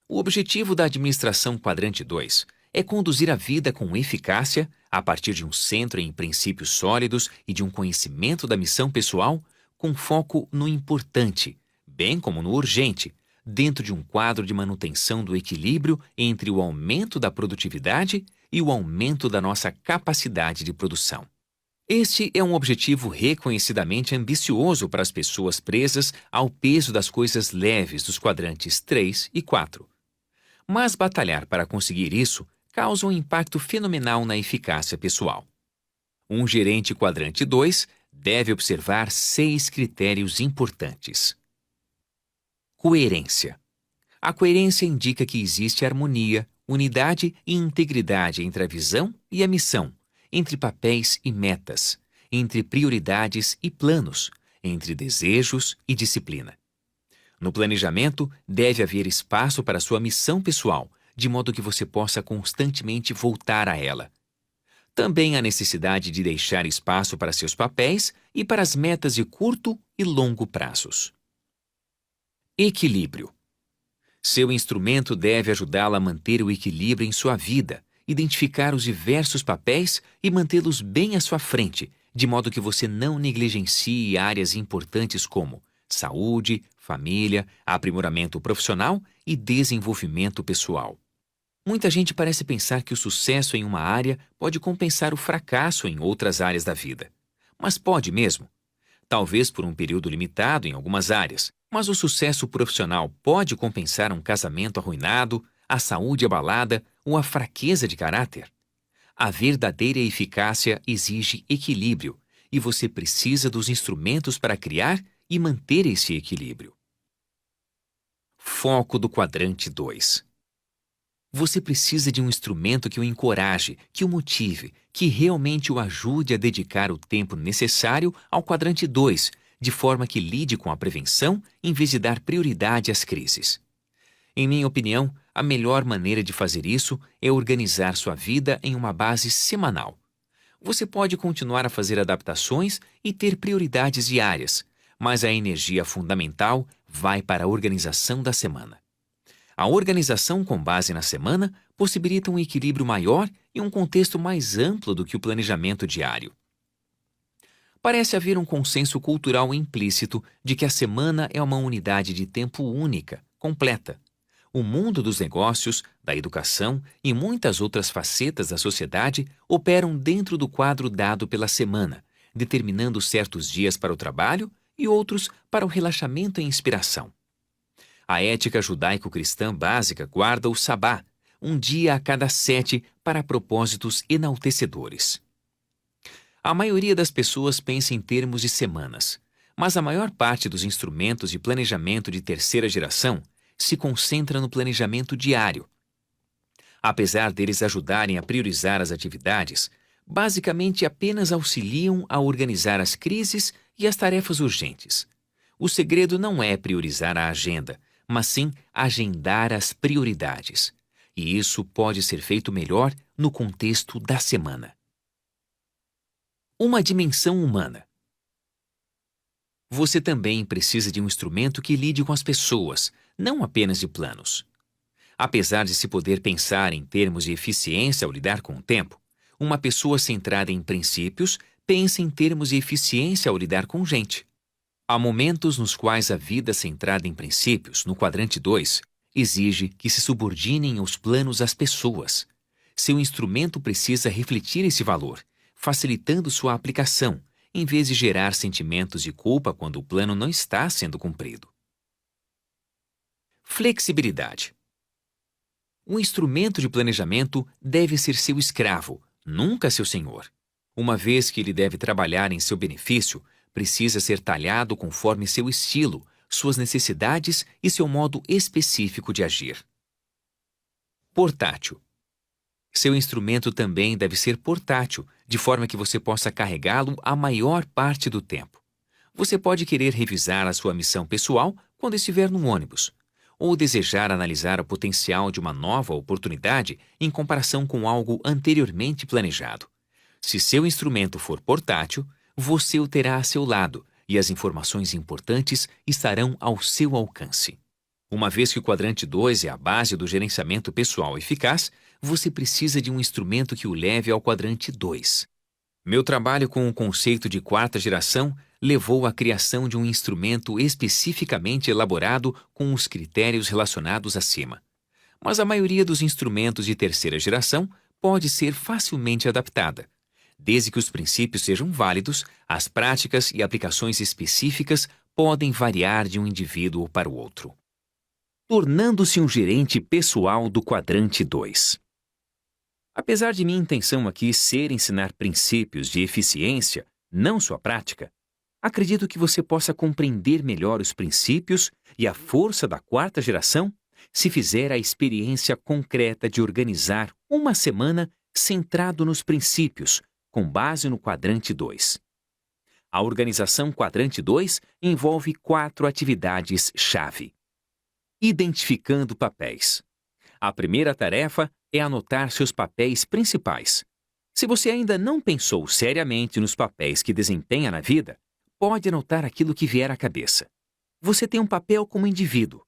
O objetivo da administração quadrante 2 é conduzir a vida com eficácia, a partir de um centro em princípios sólidos e de um conhecimento da missão pessoal, com foco no importante, bem como no urgente, dentro de um quadro de manutenção do equilíbrio entre o aumento da produtividade e o aumento da nossa capacidade de produção. Este é um objetivo reconhecidamente ambicioso para as pessoas presas ao peso das coisas leves dos quadrantes 3 e 4. Mas batalhar para conseguir isso causa um impacto fenomenal na eficácia pessoal. Um gerente quadrante 2 deve observar 6 critérios importantes. Coerência. A coerência indica que existe harmonia, unidade e integridade entre a visão e a missão, entre papéis e metas, entre prioridades e planos, entre desejos e disciplina. No planejamento, deve haver espaço para sua missão pessoal, de modo que você possa constantemente voltar a ela. Também há necessidade de deixar espaço para seus papéis e para as metas de curto e longo prazos. Equilíbrio. Seu instrumento deve ajudá-la a manter o equilíbrio em sua vida, identificar os diversos papéis e mantê-los bem à sua frente, de modo que você não negligencie áreas importantes como saúde, família, aprimoramento profissional e desenvolvimento pessoal. Muita gente parece pensar que o sucesso em uma área pode compensar o fracasso em outras áreas da vida. Mas pode mesmo. Talvez por um período limitado em algumas áreas, mas o sucesso profissional pode compensar um casamento arruinado, a saúde abalada ou a fraqueza de caráter. A verdadeira eficácia exige equilíbrio e você precisa dos instrumentos para criar e manter esse equilíbrio. Foco do quadrante 2. Você precisa de um instrumento que o encoraje, que o motive, que realmente o ajude a dedicar o tempo necessário ao quadrante 2, de forma que lide com a prevenção em vez de dar prioridade às crises. Em minha opinião, a melhor maneira de fazer isso é organizar sua vida em uma base semanal. Você pode continuar a fazer adaptações e ter prioridades diárias, mas a energia fundamental vai para a organização da semana. A organização com base na semana possibilita um equilíbrio maior e um contexto mais amplo do que o planejamento diário. Parece haver um consenso cultural implícito de que a semana é uma unidade de tempo única, completa. O mundo dos negócios, da educação e muitas outras facetas da sociedade operam dentro do quadro dado pela semana, determinando certos dias para o trabalho e outros para o relaxamento e inspiração. A ética judaico-cristã básica guarda o sabá, um dia a cada 7 para propósitos enaltecedores. A maioria das pessoas pensa em termos de semanas, mas a maior parte dos instrumentos de planejamento de terceira geração se concentra no planejamento diário. Apesar deles ajudarem a priorizar as atividades, basicamente apenas auxiliam a organizar as crises e as tarefas urgentes. O segredo não é priorizar a agenda, mas sim agendar as prioridades. E isso pode ser feito melhor no contexto da semana. Uma dimensão humana. Você também precisa de um instrumento que lide com as pessoas, não apenas de planos. Apesar de se poder pensar em termos de eficiência ao lidar com o tempo, uma pessoa centrada em princípios pensa em termos de eficiência ao lidar com gente. Há momentos nos quais a vida centrada em princípios, no quadrante 2, exige que se subordinem os planos às pessoas. Seu instrumento precisa refletir esse valor, facilitando sua aplicação, em vez de gerar sentimentos de culpa quando o plano não está sendo cumprido. Flexibilidade. O instrumento de planejamento deve ser seu escravo, nunca seu senhor. Uma vez que ele deve trabalhar em seu benefício, precisa ser talhado conforme seu estilo, suas necessidades e seu modo específico de agir. Portátil. Seu instrumento também deve ser portátil, de forma que você possa carregá-lo a maior parte do tempo. Você pode querer revisar a sua missão pessoal quando estiver no ônibus, ou desejar analisar o potencial de uma nova oportunidade em comparação com algo anteriormente planejado. Se seu instrumento for portátil, você o terá a seu lado e as informações importantes estarão ao seu alcance. Uma vez que o quadrante 2 é a base do gerenciamento pessoal eficaz, você precisa de um instrumento que o leve ao quadrante 2. Meu trabalho com o conceito de quarta geração levou à criação de um instrumento especificamente elaborado com os critérios relacionados acima. Mas a maioria dos instrumentos de terceira geração pode ser facilmente adaptada. Desde que os princípios sejam válidos, as práticas e aplicações específicas podem variar de um indivíduo para o outro. Tornando-se um gerente pessoal do quadrante 2. Apesar de minha intenção aqui ser ensinar princípios de eficiência, não sua prática, acredito que você possa compreender melhor os princípios e a força da quarta geração se fizer a experiência concreta de organizar uma semana centrado nos princípios, com base no quadrante 2. A organização quadrante 2 envolve 4 atividades-chave. Identificando papéis. A primeira tarefa é anotar seus papéis principais. Se você ainda não pensou seriamente nos papéis que desempenha na vida, pode anotar aquilo que vier à cabeça. Você tem um papel como indivíduo.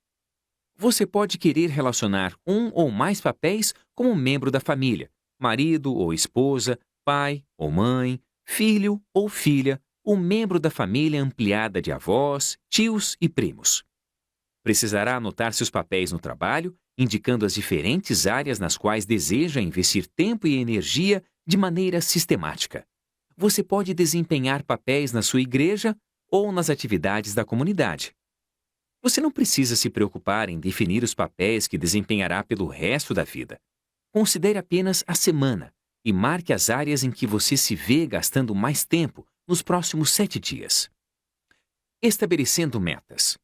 Você pode querer relacionar um ou mais papéis como membro da família, marido ou esposa, pai ou mãe, filho ou filha, ou membro da família ampliada de avós, tios e primos. Precisará anotar seus papéis no trabalho, indicando as diferentes áreas nas quais deseja investir tempo e energia de maneira sistemática. Você pode desempenhar papéis na sua igreja ou nas atividades da comunidade. Você não precisa se preocupar em definir os papéis que desempenhará pelo resto da vida. Considere apenas a semana e marque as áreas em que você se vê gastando mais tempo nos próximos 7 dias. Estabelecendo metas.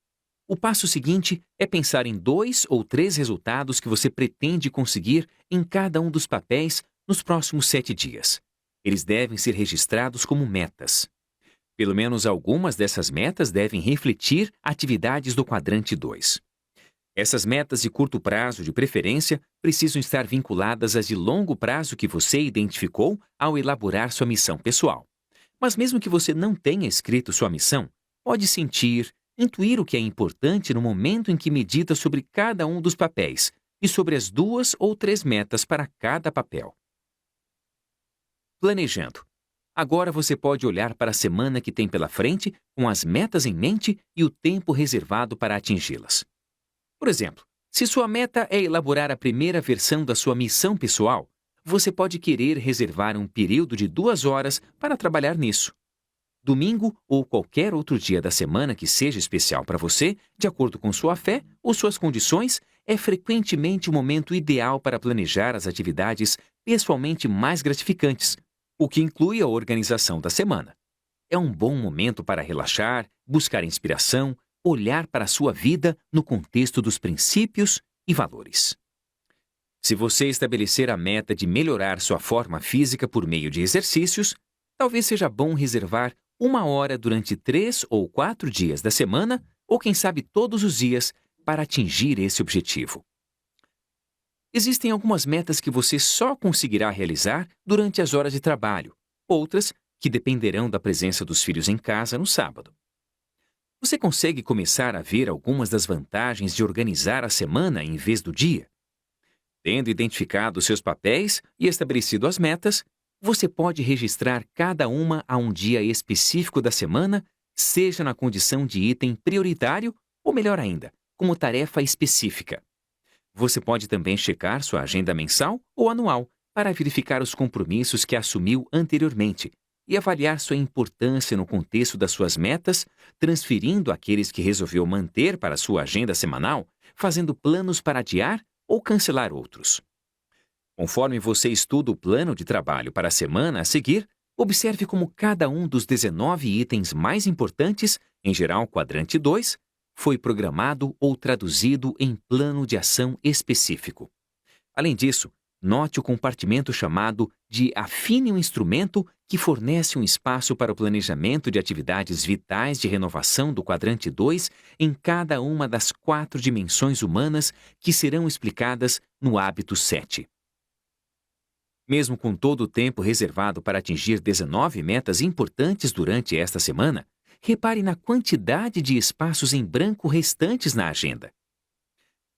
O passo seguinte é pensar em 2 ou 3 resultados que você pretende conseguir em cada um dos papéis nos próximos 7 dias. Eles devem ser registrados como metas. Pelo menos algumas dessas metas devem refletir atividades do quadrante 2. Essas metas de curto prazo, de preferência, precisam estar vinculadas às de longo prazo que você identificou ao elaborar sua missão pessoal. Mas mesmo que você não tenha escrito sua missão, pode sentir, intuir o que é importante no momento em que medita sobre cada um dos papéis e sobre as 2 ou 3 metas para cada papel. Planejando. Agora você pode olhar para a semana que tem pela frente com as metas em mente e o tempo reservado para atingi-las. Por exemplo, se sua meta é elaborar a primeira versão da sua missão pessoal, você pode querer reservar um período de 2 horas para trabalhar nisso. Domingo ou qualquer outro dia da semana que seja especial para você, de acordo com sua fé ou suas condições, é frequentemente o momento ideal para planejar as atividades pessoalmente mais gratificantes, o que inclui a organização da semana. É um bom momento para relaxar, buscar inspiração, olhar para a sua vida no contexto dos princípios e valores. Se você estabelecer a meta de melhorar sua forma física por meio de exercícios, talvez seja bom reservar 1 hora durante 3 ou 4 dias da semana, ou quem sabe todos os dias, para atingir esse objetivo. Existem algumas metas que você só conseguirá realizar durante as horas de trabalho, outras que dependerão da presença dos filhos em casa no sábado. Você consegue começar a ver algumas das vantagens de organizar a semana em vez do dia? Tendo identificado seus papéis e estabelecido as metas, você pode registrar cada uma a um dia específico da semana, seja na condição de item prioritário ou, melhor ainda, como tarefa específica. Você pode também checar sua agenda mensal ou anual para verificar os compromissos que assumiu anteriormente e avaliar sua importância no contexto das suas metas, transferindo aqueles que resolveu manter para sua agenda semanal, fazendo planos para adiar ou cancelar outros. Conforme você estuda o plano de trabalho para a semana a seguir, Observe como cada um dos 19 itens mais importantes, em geral quadrante 2, foi programado ou traduzido em plano de ação específico. Além disso, note o compartimento chamado de Afine um instrumento, que fornece um espaço para o planejamento de atividades vitais de renovação do quadrante 2 em cada uma das 4 dimensões humanas que serão explicadas no hábito 7. Mesmo com todo o tempo reservado para atingir 19 metas importantes durante esta semana, repare na quantidade de espaços em branco restantes na agenda.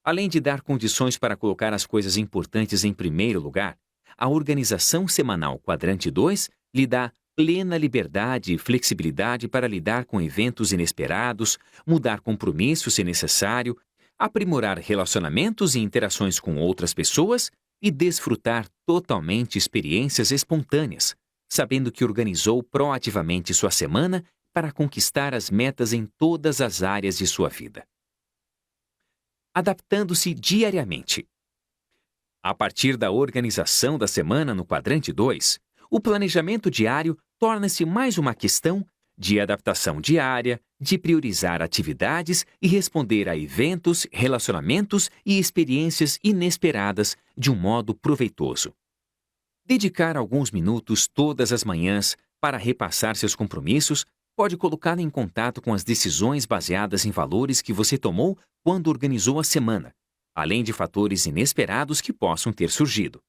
Além de dar condições para colocar as coisas importantes em primeiro lugar, a organização semanal Quadrante 2 lhe dá plena liberdade e flexibilidade para lidar com eventos inesperados, mudar compromissos se necessário, aprimorar relacionamentos e interações com outras pessoas e desfrutar totalmente experiências espontâneas, sabendo que organizou proativamente sua semana para conquistar as metas em todas as áreas de sua vida. Adaptando-se diariamente. A partir da organização da semana no quadrante 2, o planejamento diário torna-se mais uma questão de adaptação diária, de priorizar atividades e responder a eventos, relacionamentos e experiências inesperadas de um modo proveitoso. Dedicar alguns minutos todas as manhãs para repassar seus compromissos pode colocá-lo em contato com as decisões baseadas em valores que você tomou quando organizou a semana, além de fatores inesperados que possam ter surgido.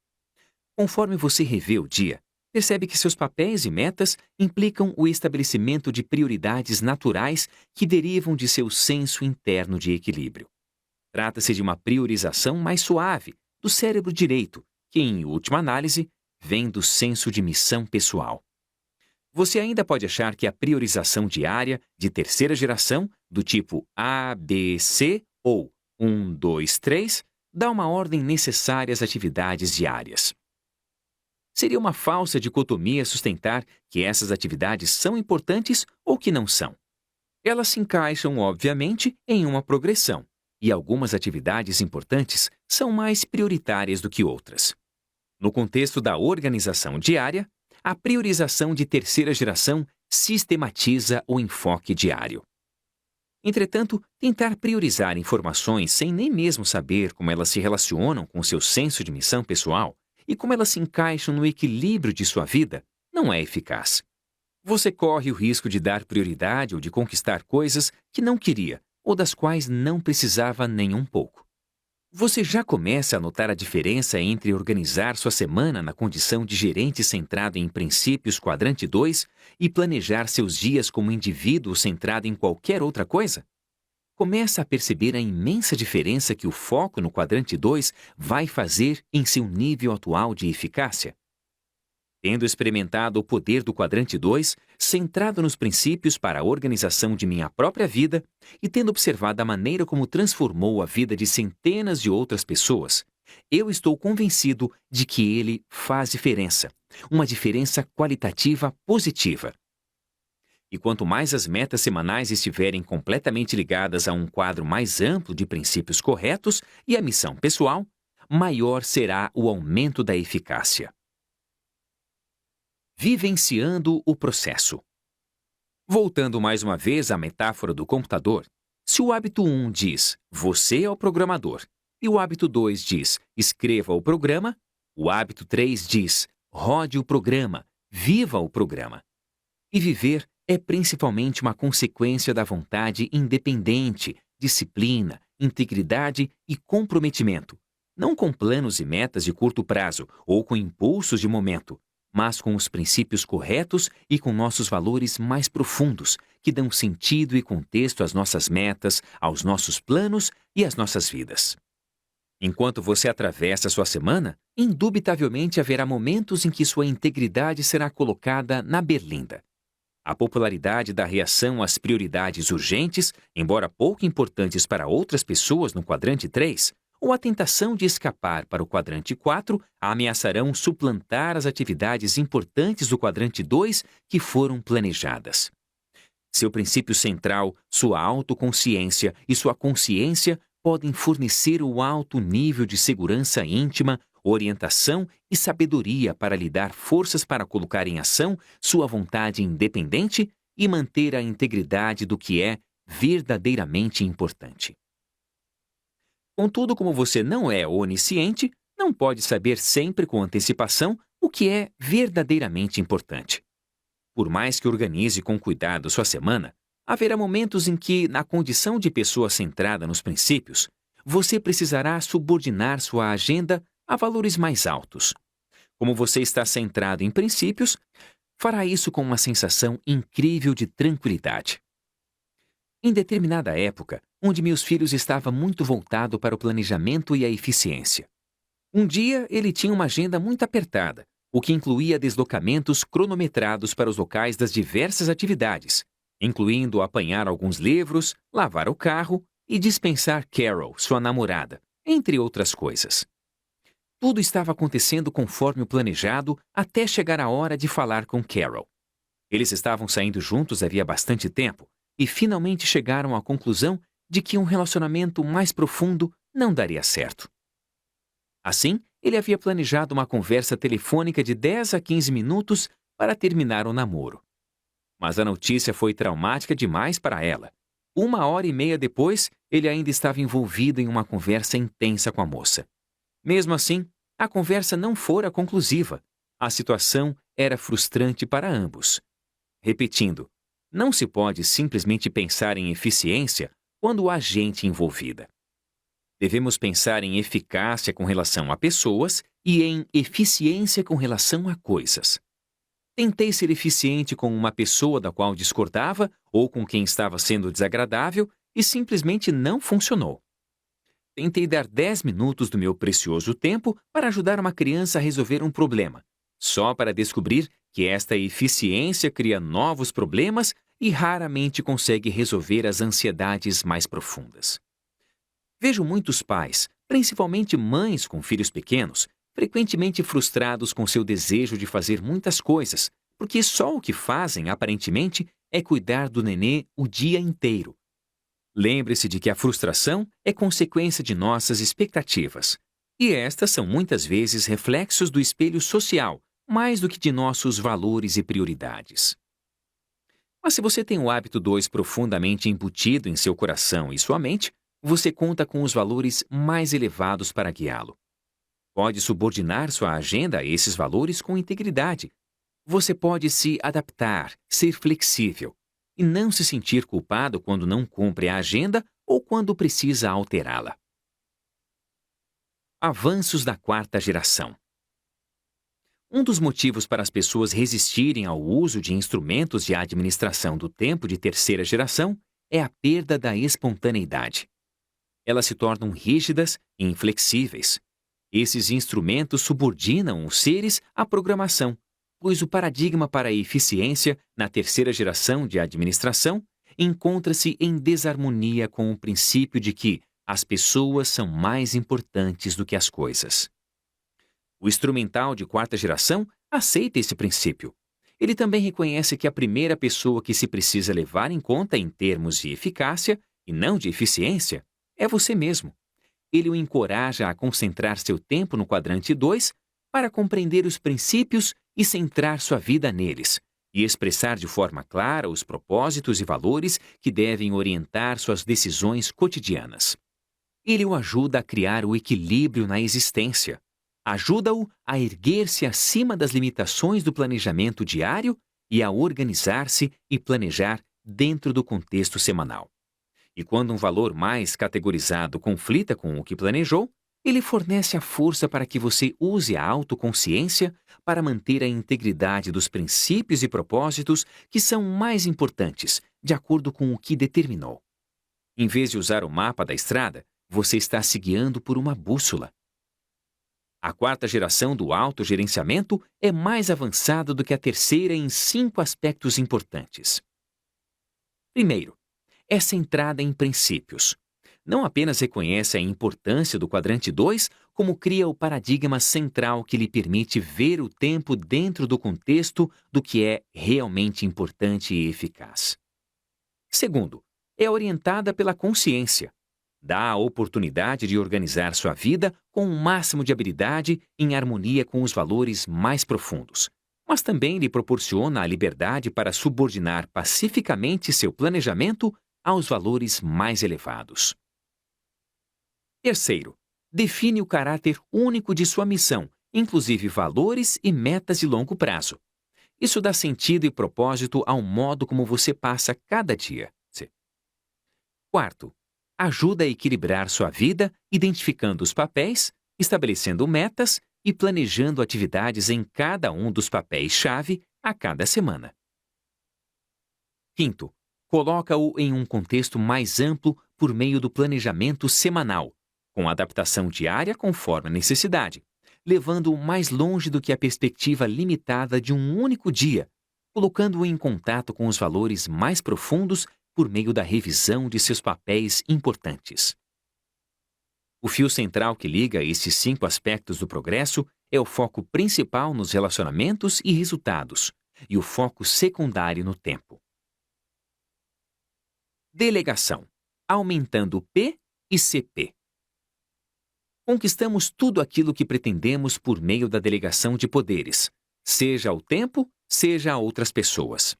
Conforme você revê o dia, percebe que seus papéis e metas implicam o estabelecimento de prioridades naturais que derivam de seu senso interno de equilíbrio. Trata-se de uma priorização mais suave do cérebro direito, que, em última análise, vem do senso de missão pessoal. Você ainda pode achar que a priorização diária de terceira geração, do tipo A, B, C ou 1, 2, 3, dá uma ordem necessária às atividades diárias. Seria uma falsa dicotomia sustentar que essas atividades são importantes ou que não são. Elas se encaixam, obviamente, em uma progressão, e algumas atividades importantes são mais prioritárias do que outras. No contexto da organização diária, a priorização de terceira geração sistematiza o enfoque diário. Entretanto, tentar priorizar informações sem nem mesmo saber como elas se relacionam com seu senso de missão pessoal e como elas se encaixam no equilíbrio de sua vida não é eficaz. Você corre o risco de dar prioridade ou de conquistar coisas que não queria ou das quais não precisava nem um pouco. Você já começa a notar a diferença entre organizar sua semana na condição de gerente centrado em princípios quadrante 2 e planejar seus dias como indivíduo centrado em qualquer outra coisa? Começa a perceber a imensa diferença que o foco no quadrante 2 vai fazer em seu nível atual de eficácia. Tendo experimentado o poder do quadrante 2, centrado nos princípios para a organização de minha própria vida e tendo observado a maneira como transformou a vida de centenas de outras pessoas, eu estou convencido de que ele faz diferença, uma diferença qualitativa positiva. E quanto mais as metas semanais estiverem completamente ligadas a um quadro mais amplo de princípios corretos e a missão pessoal, maior será o aumento da eficácia. Vivenciando o processo. Voltando mais uma vez à metáfora do computador, se o hábito 1 diz, você é o programador, e o hábito 2 diz, escreva o programa, o hábito 3 diz, rode o programa, viva o programa. E viver é principalmente uma consequência da vontade independente, disciplina, integridade e comprometimento, não com planos e metas de curto prazo ou com impulsos de momento, mas com os princípios corretos e com nossos valores mais profundos, que dão sentido e contexto às nossas metas, aos nossos planos e às nossas vidas. Enquanto você atravessa sua semana, indubitavelmente haverá momentos em que sua integridade será colocada na berlinda. A popularidade da reação às prioridades urgentes, embora pouco importantes para outras pessoas no quadrante 3, ou a tentação de escapar para o quadrante 4 ameaçarão suplantar as atividades importantes do quadrante 2 que foram planejadas. Seu princípio central, sua autoconsciência e sua consciência podem fornecer o alto nível de segurança íntima orientação e sabedoria para lhe dar forças para colocar em ação sua vontade independente e manter a integridade do que é verdadeiramente importante. Contudo, como você não é onisciente, não pode saber sempre com antecipação o que é verdadeiramente importante. Por mais que organize com cuidado sua semana, haverá momentos em que, na condição de pessoa centrada nos princípios, você precisará subordinar sua agenda a valores mais altos. Como você está centrado em princípios, fará isso com uma sensação incrível de tranquilidade. Em determinada época, um de meus filhos estava muito voltado para o planejamento e a eficiência. Um dia, ele tinha uma agenda muito apertada, o que incluía deslocamentos cronometrados para os locais das diversas atividades, incluindo apanhar alguns livros, lavar o carro e dispensar Carol, sua namorada, entre outras coisas. Tudo estava acontecendo conforme o planejado até chegar a hora de falar com Carol. Eles estavam saindo juntos havia bastante tempo e finalmente chegaram à conclusão de que um relacionamento mais profundo não daria certo. Assim, ele havia planejado uma conversa telefônica de 10 a 15 minutos para terminar o namoro. Mas a notícia foi traumática demais para ela. 1 hora e meia depois, ele ainda estava envolvido em uma conversa intensa com a moça. Mesmo assim, a conversa não fora conclusiva. A situação era frustrante para ambos. Repetindo, não se pode simplesmente pensar em eficiência quando há gente envolvida. Devemos pensar em eficácia com relação a pessoas e em eficiência com relação a coisas. Tentei ser eficiente com uma pessoa da qual discordava ou com quem estava sendo desagradável e simplesmente não funcionou. Tentei dar 10 minutos do meu precioso tempo para ajudar uma criança a resolver um problema, só para descobrir que esta eficiência cria novos problemas e raramente consegue resolver as ansiedades mais profundas. Vejo muitos pais, principalmente mães com filhos pequenos, frequentemente frustrados com seu desejo de fazer muitas coisas, porque só o que fazem, aparentemente, é cuidar do nenê o dia inteiro. Lembre-se de que a frustração é consequência de nossas expectativas, e estas são muitas vezes reflexos do espelho social, mais do que de nossos valores e prioridades. Mas se você tem o hábito 2 profundamente embutido em seu coração e sua mente, você conta com os valores mais elevados para guiá-lo. Pode subordinar sua agenda a esses valores com integridade. Você pode se adaptar, ser flexível e não se sentir culpado quando não cumpre a agenda ou quando precisa alterá-la. Avanços da quarta geração. Um dos motivos para as pessoas resistirem ao uso de instrumentos de administração do tempo de terceira geração é a perda da espontaneidade. Elas se tornam rígidas e inflexíveis. Esses instrumentos subordinam os seres à programação, pois o paradigma para a eficiência na terceira geração de administração encontra-se em desarmonia com o princípio de que as pessoas são mais importantes do que as coisas. O instrumental de quarta geração aceita esse princípio. Ele também reconhece que a primeira pessoa que se precisa levar em conta em termos de eficácia, e não de eficiência, é você mesmo. Ele o encoraja a concentrar seu tempo no quadrante 2 para compreender os princípios e centrar sua vida neles, e expressar de forma clara os propósitos e valores que devem orientar suas decisões cotidianas. Ele o ajuda a criar o equilíbrio na existência. Ajuda-o a erguer-se acima das limitações do planejamento diário e a organizar-se e planejar dentro do contexto semanal. E quando um valor mais categorizado conflita com o que planejou, ele fornece a força para que você use a autoconsciência para manter a integridade dos princípios e propósitos que são mais importantes, de acordo com o que determinou. Em vez de usar o mapa da estrada, você está se guiando por uma bússola. A quarta geração do autogerenciamento é mais avançada do que a terceira em 5 aspectos importantes. Primeiro, é centrada em princípios. Não apenas reconhece a importância do quadrante 2, como cria o paradigma central que lhe permite ver o tempo dentro do contexto do que é realmente importante e eficaz. Segundo, é orientada pela consciência. Dá a oportunidade de organizar sua vida com o máximo de habilidade em harmonia com os valores mais profundos, mas também lhe proporciona a liberdade para subordinar pacificamente seu planejamento aos valores mais elevados. Terceiro, define o caráter único de sua missão, inclusive valores e metas de longo prazo. Isso dá sentido e propósito ao modo como você passa cada dia. Quarto, ajuda a equilibrar sua vida, identificando os papéis, estabelecendo metas e planejando atividades em cada um dos papéis-chave a cada semana. Quinto, coloca-o em um contexto mais amplo por meio do planejamento semanal, com adaptação diária conforme a necessidade, levando-o mais longe do que a perspectiva limitada de um único dia, colocando-o em contato com os valores mais profundos por meio da revisão de seus papéis importantes. O fio central que liga estes 5 aspectos do progresso é o foco principal nos relacionamentos e resultados, e o foco secundário no tempo. Delegação, aumentando P e CP. Conquistamos tudo aquilo que pretendemos por meio da delegação de poderes, seja ao tempo, seja a outras pessoas.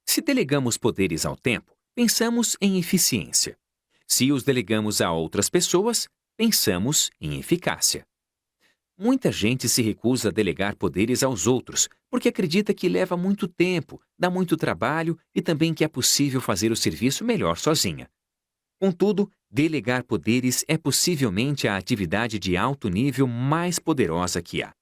Se delegamos poderes ao tempo, pensamos em eficiência. Se os delegamos a outras pessoas, pensamos em eficácia. Muita gente se recusa a delegar poderes aos outros porque acredita que leva muito tempo, dá muito trabalho e também que é possível fazer o serviço melhor sozinha. Contudo, delegar poderes é possivelmente a atividade de alto nível mais poderosa que há.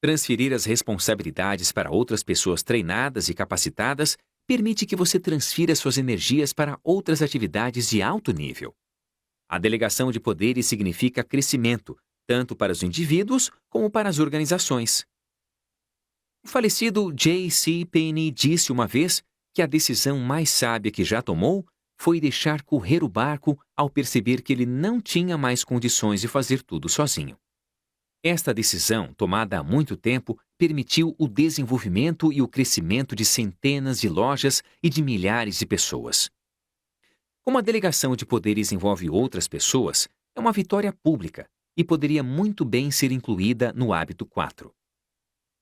Transferir as responsabilidades para outras pessoas treinadas e capacitadas permite que você transfira suas energias para outras atividades de alto nível. A delegação de poderes significa crescimento, tanto para os indivíduos como para as organizações. O falecido J.C. Penney disse uma vez que a decisão mais sábia que já tomou foi deixar correr o barco ao perceber que ele não tinha mais condições de fazer tudo sozinho. Esta decisão, tomada há muito tempo, permitiu o desenvolvimento e o crescimento de centenas de lojas e de milhares de pessoas. Como a delegação de poderes envolve outras pessoas, é uma vitória pública e poderia muito bem ser incluída no hábito 4.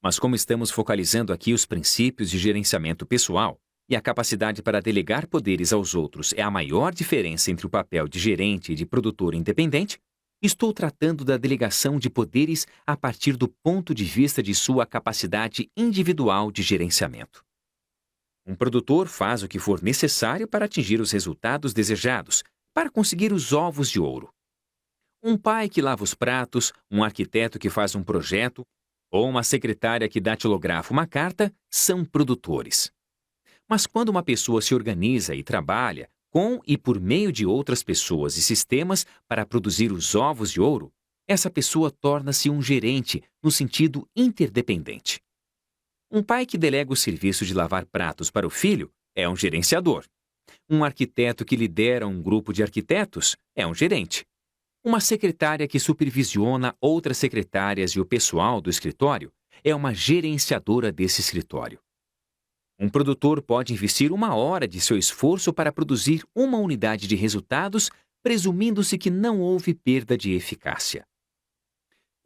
Mas como estamos focalizando aqui os princípios de gerenciamento pessoal, e a capacidade para delegar poderes aos outros é a maior diferença entre o papel de gerente e de produtor independente, estou tratando da delegação de poderes a partir do ponto de vista de sua capacidade individual de gerenciamento. Um produtor faz o que for necessário para atingir os resultados desejados, para conseguir os ovos de ouro. Um pai que lava os pratos, um arquiteto que faz um projeto, ou uma secretária que datilografa uma carta são produtores. Mas quando uma pessoa se organiza e trabalha com e por meio de outras pessoas e sistemas para produzir os ovos de ouro, essa pessoa torna-se um gerente no sentido interdependente. Um pai que delega o serviço de lavar pratos para o filho é um gerenciador. Um arquiteto que lidera um grupo de arquitetos é um gerente. Uma secretária que supervisiona outras secretárias e o pessoal do escritório é uma gerenciadora desse escritório. Um produtor pode investir 1 hora de seu esforço para produzir uma unidade de resultados, presumindo-se que não houve perda de eficácia.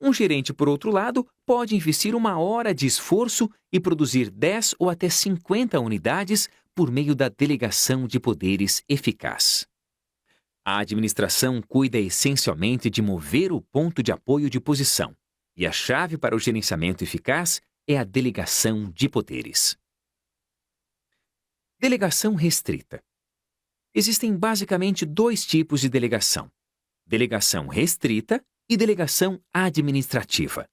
Um gerente, por outro lado, pode investir 1 hora de esforço e produzir 10 ou até 50 unidades por meio da delegação de poderes eficaz. A administração cuida essencialmente de mover o ponto de apoio de posição, e a chave para o gerenciamento eficaz é a delegação de poderes. Delegação restrita. Existem basicamente 2 tipos de delegação: delegação restrita e delegação administrativa.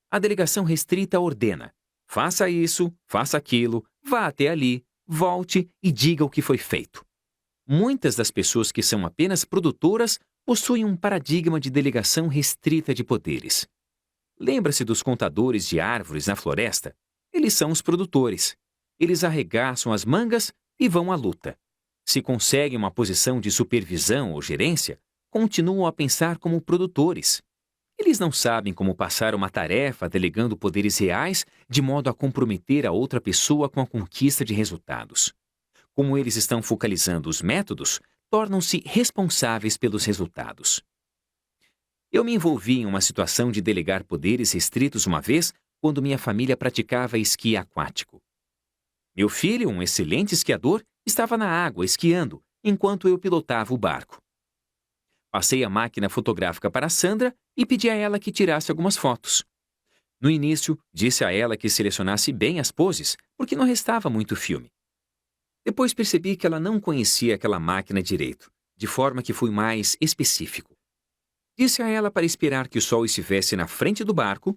A delegação restrita ordena: faça isso, faça aquilo, vá até ali, volte e diga o que foi feito. Muitas das pessoas que são apenas produtoras possuem um paradigma de delegação restrita de poderes. Lembra-se dos contadores de árvores na floresta? Eles são os produtores. Eles arregaçam as mangas e vão à luta. Se conseguem uma posição de supervisão ou gerência, continuam a pensar como produtores. Eles não sabem como passar uma tarefa delegando poderes reais de modo a comprometer a outra pessoa com a conquista de resultados. Como eles estão focalizando os métodos, tornam-se responsáveis pelos resultados. Eu me envolvi em uma situação de delegar poderes restritos uma vez, quando minha família praticava esqui aquático. Meu filho, um excelente esquiador, estava na água esquiando, enquanto eu pilotava o barco. Passei a máquina fotográfica para Sandra e pedi a ela que tirasse algumas fotos. No início, disse a ela que selecionasse bem as poses, porque não restava muito filme. Depois percebi que ela não conhecia aquela máquina direito, de forma que fui mais específico. Disse a ela para esperar que o sol estivesse na frente do barco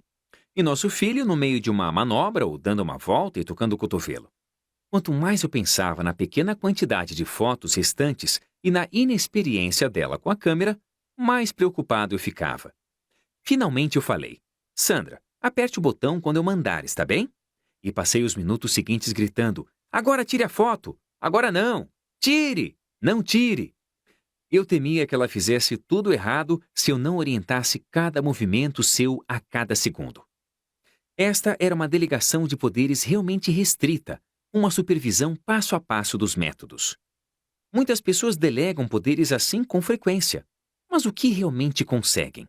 e nosso filho no meio de uma manobra ou dando uma volta e tocando o cotovelo. Quanto mais eu pensava na pequena quantidade de fotos restantes e na inexperiência dela com a câmera, mais preocupado eu ficava. Finalmente eu falei: Sandra, aperte o botão quando eu mandar, está bem? E passei os minutos seguintes gritando: agora tire a foto! Agora não! Tire! Não tire! Eu temia que ela fizesse tudo errado se eu não orientasse cada movimento seu a cada segundo. Esta era uma delegação de poderes realmente restrita, uma supervisão passo a passo dos métodos. Muitas pessoas delegam poderes assim com frequência, mas o que realmente conseguem?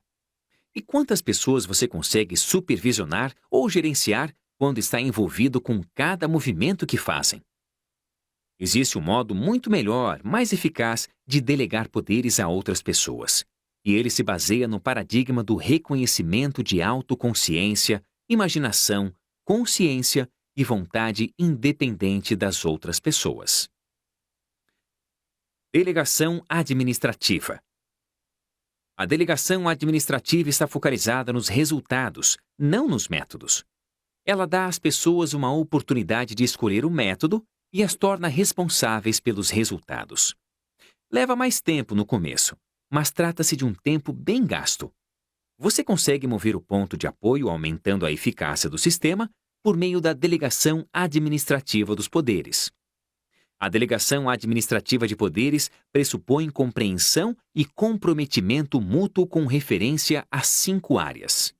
E quantas pessoas você consegue supervisionar ou gerenciar quando está envolvido com cada movimento que fazem? Existe um modo muito melhor, mais eficaz, de delegar poderes a outras pessoas. E ele se baseia no paradigma do reconhecimento de autoconsciência, imaginação, consciência e vontade independente das outras pessoas. Delegação administrativa. A delegação administrativa está focalizada nos resultados, não nos métodos. Ela dá às pessoas uma oportunidade de escolher o método e as torna responsáveis pelos resultados. Leva mais tempo no começo, mas trata-se de um tempo bem gasto. Você consegue mover o ponto de apoio aumentando a eficácia do sistema por meio da delegação administrativa dos poderes. A delegação administrativa de poderes pressupõe compreensão e comprometimento mútuo com referência a 5 áreas.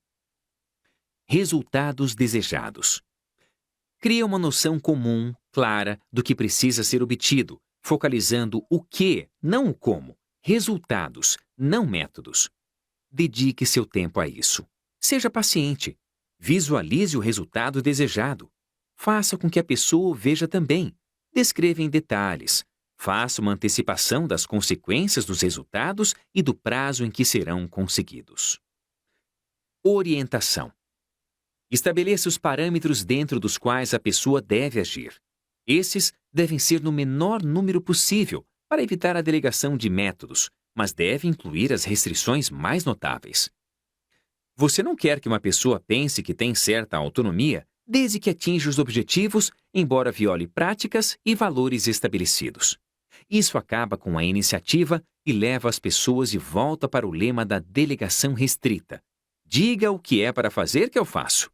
Resultados desejados. Cria uma noção comum, clara, do que precisa ser obtido, focalizando o que, não o como. Resultados, não métodos. Dedique seu tempo a isso. Seja paciente. Visualize o resultado desejado. Faça com que a pessoa o veja também. Descreva em detalhes. Faça uma antecipação das consequências dos resultados e do prazo em que serão conseguidos. Orientação. Estabeleça os parâmetros dentro dos quais a pessoa deve agir. Esses devem ser no menor número possível para evitar a delegação de métodos, mas deve incluir as restrições mais notáveis. Você não quer que uma pessoa pense que tem certa autonomia desde que atinja os objetivos, embora viole práticas e valores estabelecidos. Isso acaba com a iniciativa e leva as pessoas de volta para o lema da delegação restrita. Diga o que é para fazer que eu faço.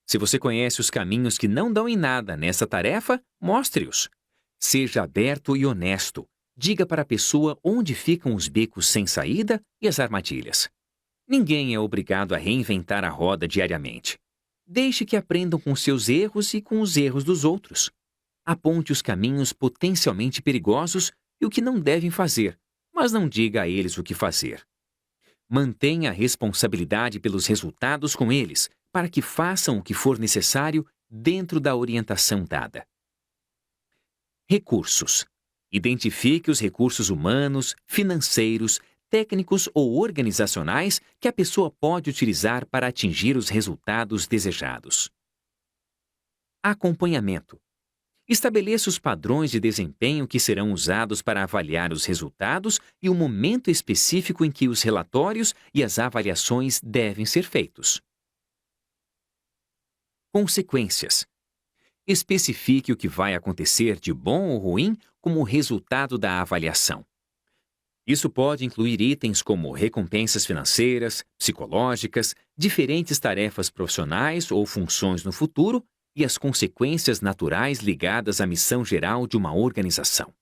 Se você conhece os caminhos que não dão em nada nessa tarefa, mostre-os. Seja aberto e honesto. Diga para a pessoa onde ficam os becos sem saída e as armadilhas. Ninguém é obrigado a reinventar a roda diariamente. Deixe que aprendam com seus erros e com os erros dos outros. Aponte os caminhos potencialmente perigosos e o que não devem fazer, mas não diga a eles o que fazer. Mantenha a responsabilidade pelos resultados com eles, para que façam o que for necessário dentro da orientação dada. Recursos. Identifique os recursos humanos, financeiros, técnicos ou organizacionais que a pessoa pode utilizar para atingir os resultados desejados. Acompanhamento. Estabeleça os padrões de desempenho que serão usados para avaliar os resultados e o momento específico em que os relatórios e as avaliações devem ser feitos. Consequências. Especifique o que vai acontecer de bom ou ruim como resultado da avaliação. Isso pode incluir itens como recompensas financeiras, psicológicas, diferentes tarefas profissionais ou funções no futuro e as consequências naturais ligadas à missão geral de uma organização.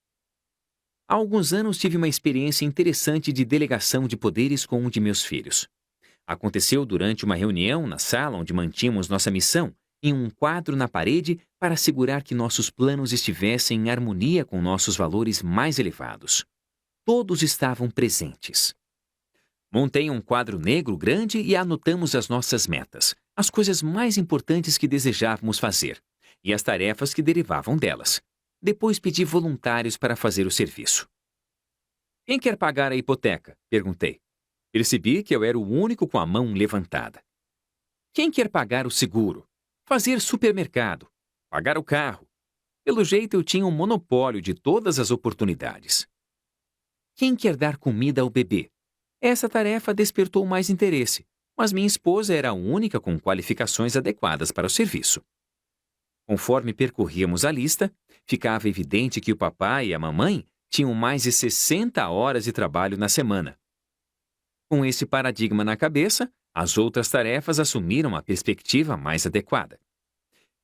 Há alguns anos tive uma experiência interessante de delegação de poderes com um de meus filhos. Aconteceu durante uma reunião na sala onde mantínhamos nossa missão, em um quadro na parede para assegurar que nossos planos estivessem em harmonia com nossos valores mais elevados. Todos estavam presentes. Montei um quadro negro grande e anotamos as nossas metas, as coisas mais importantes que desejávamos fazer e as tarefas que derivavam delas. Depois pedi voluntários para fazer o serviço. Quem quer pagar a hipoteca? Perguntei. Percebi que eu era o único com a mão levantada. Quem quer pagar o seguro? Fazer supermercado? Pagar o carro? Pelo jeito eu tinha um monopólio de todas as oportunidades. Quem quer dar comida ao bebê? Essa tarefa despertou mais interesse, mas minha esposa era a única com qualificações adequadas para o serviço. Conforme percorríamos a lista, ficava evidente que o papai e a mamãe tinham mais de 60 horas de trabalho na semana. Com esse paradigma na cabeça, as outras tarefas assumiram a perspectiva mais adequada.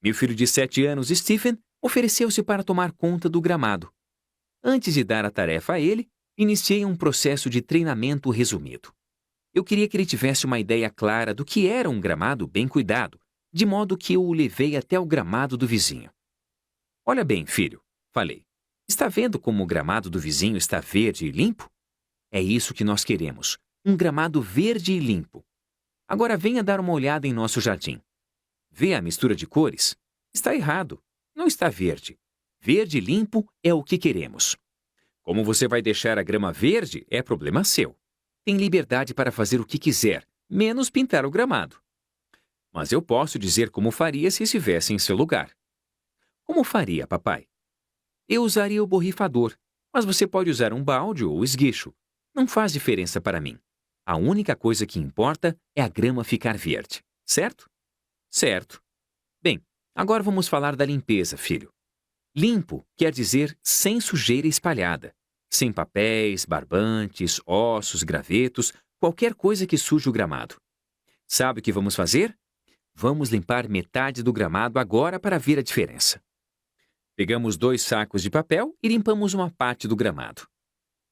Meu filho de 7 anos, Stephen, ofereceu-se para tomar conta do gramado. Antes de dar a tarefa a ele, iniciei um processo de treinamento resumido. Eu queria que ele tivesse uma ideia clara do que era um gramado bem cuidado, de modo que eu o levei até o gramado do vizinho. Olha bem, filho, falei. Está vendo como o gramado do vizinho está verde e limpo? É isso que nós queremos, um gramado verde e limpo. Agora venha dar uma olhada em nosso jardim. Vê a mistura de cores? Está errado. Não está verde. Verde e limpo é o que queremos. Como você vai deixar a grama verde é problema seu. Tem liberdade para fazer o que quiser, menos pintar o gramado. Mas eu posso dizer como faria se estivesse em seu lugar. Como faria, papai? Eu usaria o borrifador, mas você pode usar um balde ou esguicho. Não faz diferença para mim. A única coisa que importa é a grama ficar verde, certo? Certo. Bem, agora vamos falar da limpeza, filho. Limpo quer dizer sem sujeira espalhada, sem papéis, barbantes, ossos, gravetos, qualquer coisa que suje o gramado. Sabe o que vamos fazer? Vamos limpar metade do gramado agora para ver a diferença. Pegamos 2 sacos de papel e limpamos uma parte do gramado.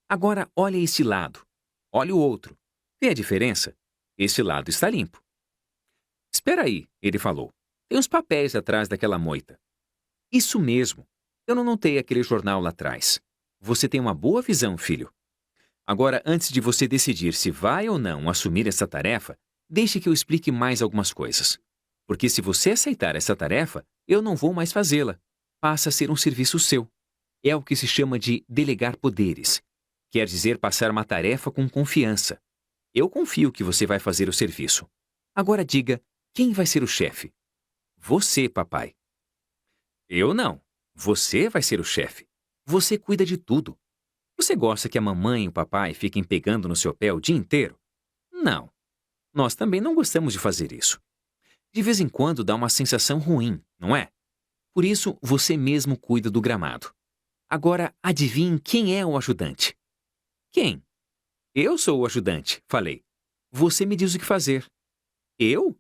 Agora olha esse lado. Olha o outro. Vê a diferença? Esse lado está limpo. Espera aí, ele falou. Tem uns papéis atrás daquela moita. Isso mesmo. Eu não notei aquele jornal lá atrás. Você tem uma boa visão, filho. Agora, antes de você decidir se vai ou não assumir essa tarefa, deixe que eu explique mais algumas coisas. Porque se você aceitar essa tarefa, eu não vou mais fazê-la. Passa a ser um serviço seu. É o que se chama de delegar poderes. Quer dizer passar uma tarefa com confiança. Eu confio que você vai fazer o serviço. Agora diga, quem vai ser o chefe? Você, papai. Eu não. Você vai ser o chefe. Você cuida de tudo. Você gosta que a mamãe e o papai fiquem pegando no seu pé o dia inteiro? Não. Nós também não gostamos de fazer isso. De vez em quando dá uma sensação ruim, não é? Por isso, você mesmo cuida do gramado. Agora, adivinhe quem é o ajudante. Quem? Eu sou o ajudante, falei. Você me diz o que fazer. Eu?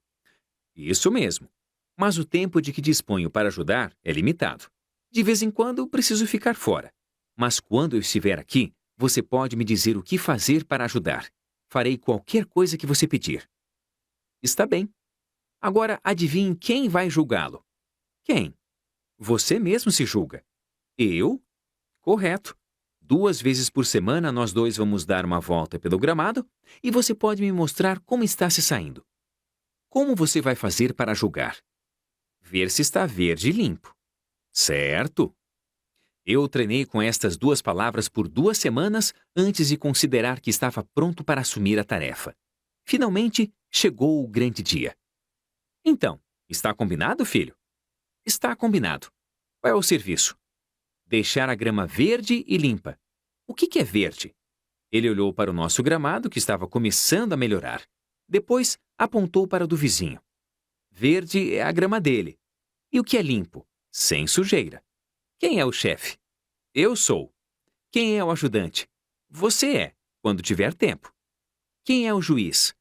Isso mesmo. Mas o tempo de que disponho para ajudar é limitado. De vez em quando preciso ficar fora. Mas quando eu estiver aqui, você pode me dizer o que fazer para ajudar. Farei qualquer coisa que você pedir. Está bem. Agora adivinhe quem vai julgá-lo. Quem? Você mesmo se julga. Eu? Correto. 2 vezes por semana nós dois vamos dar uma volta pelo gramado e você pode me mostrar como está se saindo. Como você vai fazer para julgar? Ver se está verde e limpo. Certo. Eu treinei com estas 2 palavras por 2 semanas antes de considerar que estava pronto para assumir a tarefa. Finalmente, chegou o grande dia. Então, está combinado, filho? Está combinado. Qual é o serviço? Deixar a grama verde e limpa. O que é verde? Ele olhou para o nosso gramado, que estava começando a melhorar. Depois, apontou para o do vizinho. Verde é a grama dele. E o que é limpo? Sem sujeira. Quem é o chefe? Eu sou. Quem é o ajudante? Você é, quando tiver tempo. Quem é o juiz?